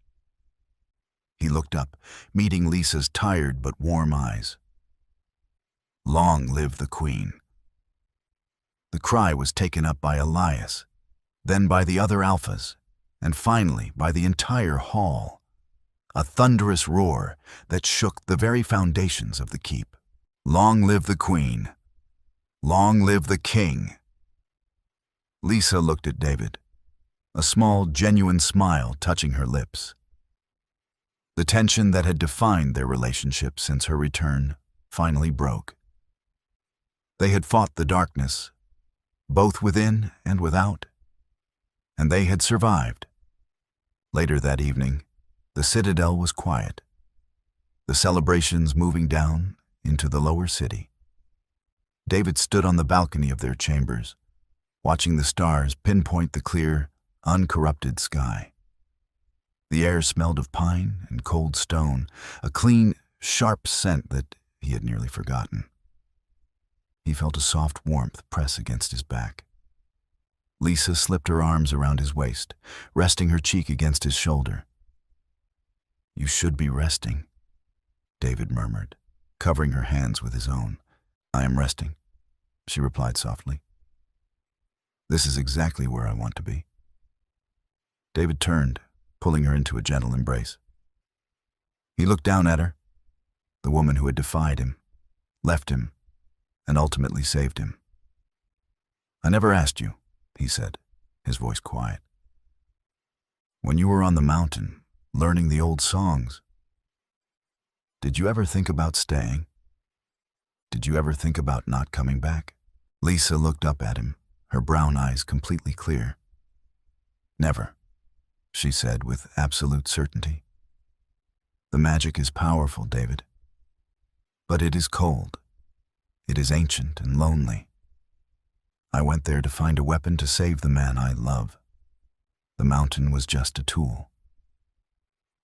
He looked up, meeting Lisa's tired but warm eyes. "Long live the Queen." The cry was taken up by Elias, then by the other alphas, and finally by the entire hall, a thunderous roar that shook the very foundations of the keep. "Long live the Queen! Long live the King!" Lisa looked at David, a small, genuine smile touching her lips. The tension that had defined their relationship since her return finally broke. They had fought the darkness, both within and without, and they had survived. Later that evening, the citadel was quiet, the celebrations moving down into the lower city. David stood on the balcony of their chambers, watching the stars pinpoint the clear, uncorrupted sky. The air smelled of pine and cold stone, a clean, sharp scent that he had nearly forgotten. He felt a soft warmth press against his back. Lisa slipped her arms around his waist, resting her cheek against his shoulder. "You should be resting," David murmured, covering her hands with his own. "I am resting," she replied softly. "This is exactly where I want to be." David turned, pulling her into a gentle embrace. He looked down at her, the woman who had defied him, left him, and ultimately saved him. "I never asked you," he said, his voice quiet. "When you were on the mountain, learning the old songs, did you ever think about staying? Did you ever think about not coming back?" Lisa looked up at him, her brown eyes completely clear. "Never," she said with absolute certainty. "The magic is powerful, David. But it is cold. It is ancient and lonely. I went there to find a weapon to save the man I love. The mountain was just a tool.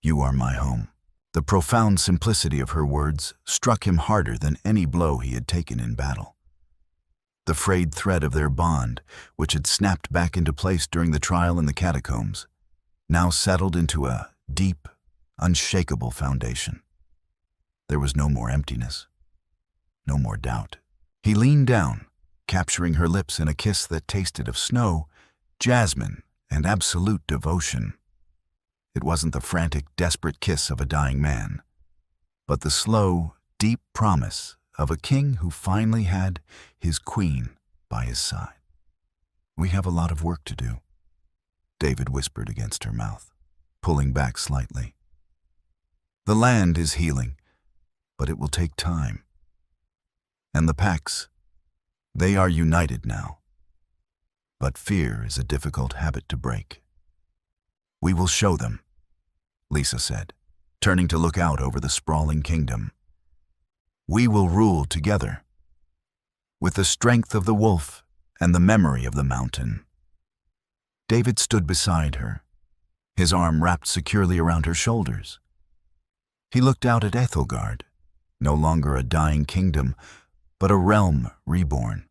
You are my home." The profound simplicity of her words struck him harder than any blow he had taken in battle. The frayed thread of their bond, which had snapped back into place during the trial in the catacombs, now settled into a deep, unshakable foundation. There was no more emptiness, no more doubt. He leaned down, capturing her lips in a kiss that tasted of snow, jasmine, and absolute devotion. It wasn't the frantic, desperate kiss of a dying man, but the slow, deep promise of a king who finally had his queen by his side. "We have a lot of work to do," David whispered against her mouth, pulling back slightly. The land is healing, but it will take time. And the Pax, they are united now. But fear is a difficult habit to break. We will show them, Lisa said, turning to look out over the sprawling kingdom. We will rule together, with the strength of the wolf and the memory of the mountain. David stood beside her, his arm wrapped securely around her shoulders. He looked out at Ethelgard, no longer a dying kingdom, but a realm reborn.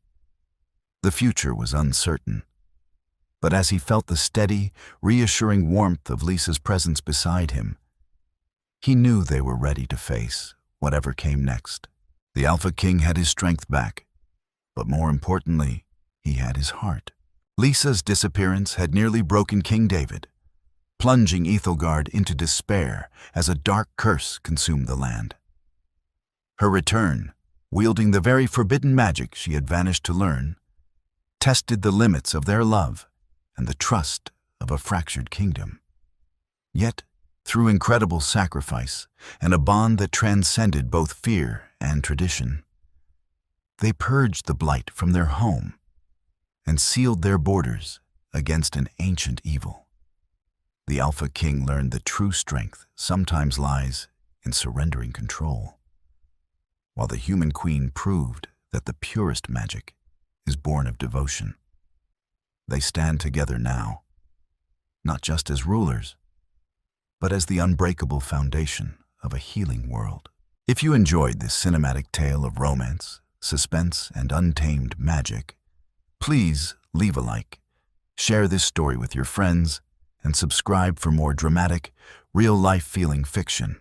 The future was uncertain, but as he felt the steady, reassuring warmth of Lisa's presence beside him, he knew they were ready to face whatever came next. The Alpha King had his strength back, but more importantly, he had his heart. Lisa's disappearance had nearly broken King David, plunging Ethelgard into despair as a dark curse consumed the land. Her return, wielding the very forbidden magic she had vanished to learn, tested the limits of their love and the trust of a fractured kingdom. Yet, through incredible sacrifice and a bond that transcended both fear and tradition, they purged the blight from their home and sealed their borders against an ancient evil. The Alpha King learned that true strength sometimes lies in surrendering control, while the human queen proved that the purest magic is born of devotion. They stand together now, not just as rulers, but as the unbreakable foundation of a healing world. If you enjoyed this cinematic tale of romance, suspense, and untamed magic, please leave a like, share this story with your friends, and subscribe for more dramatic, real-life feeling fiction.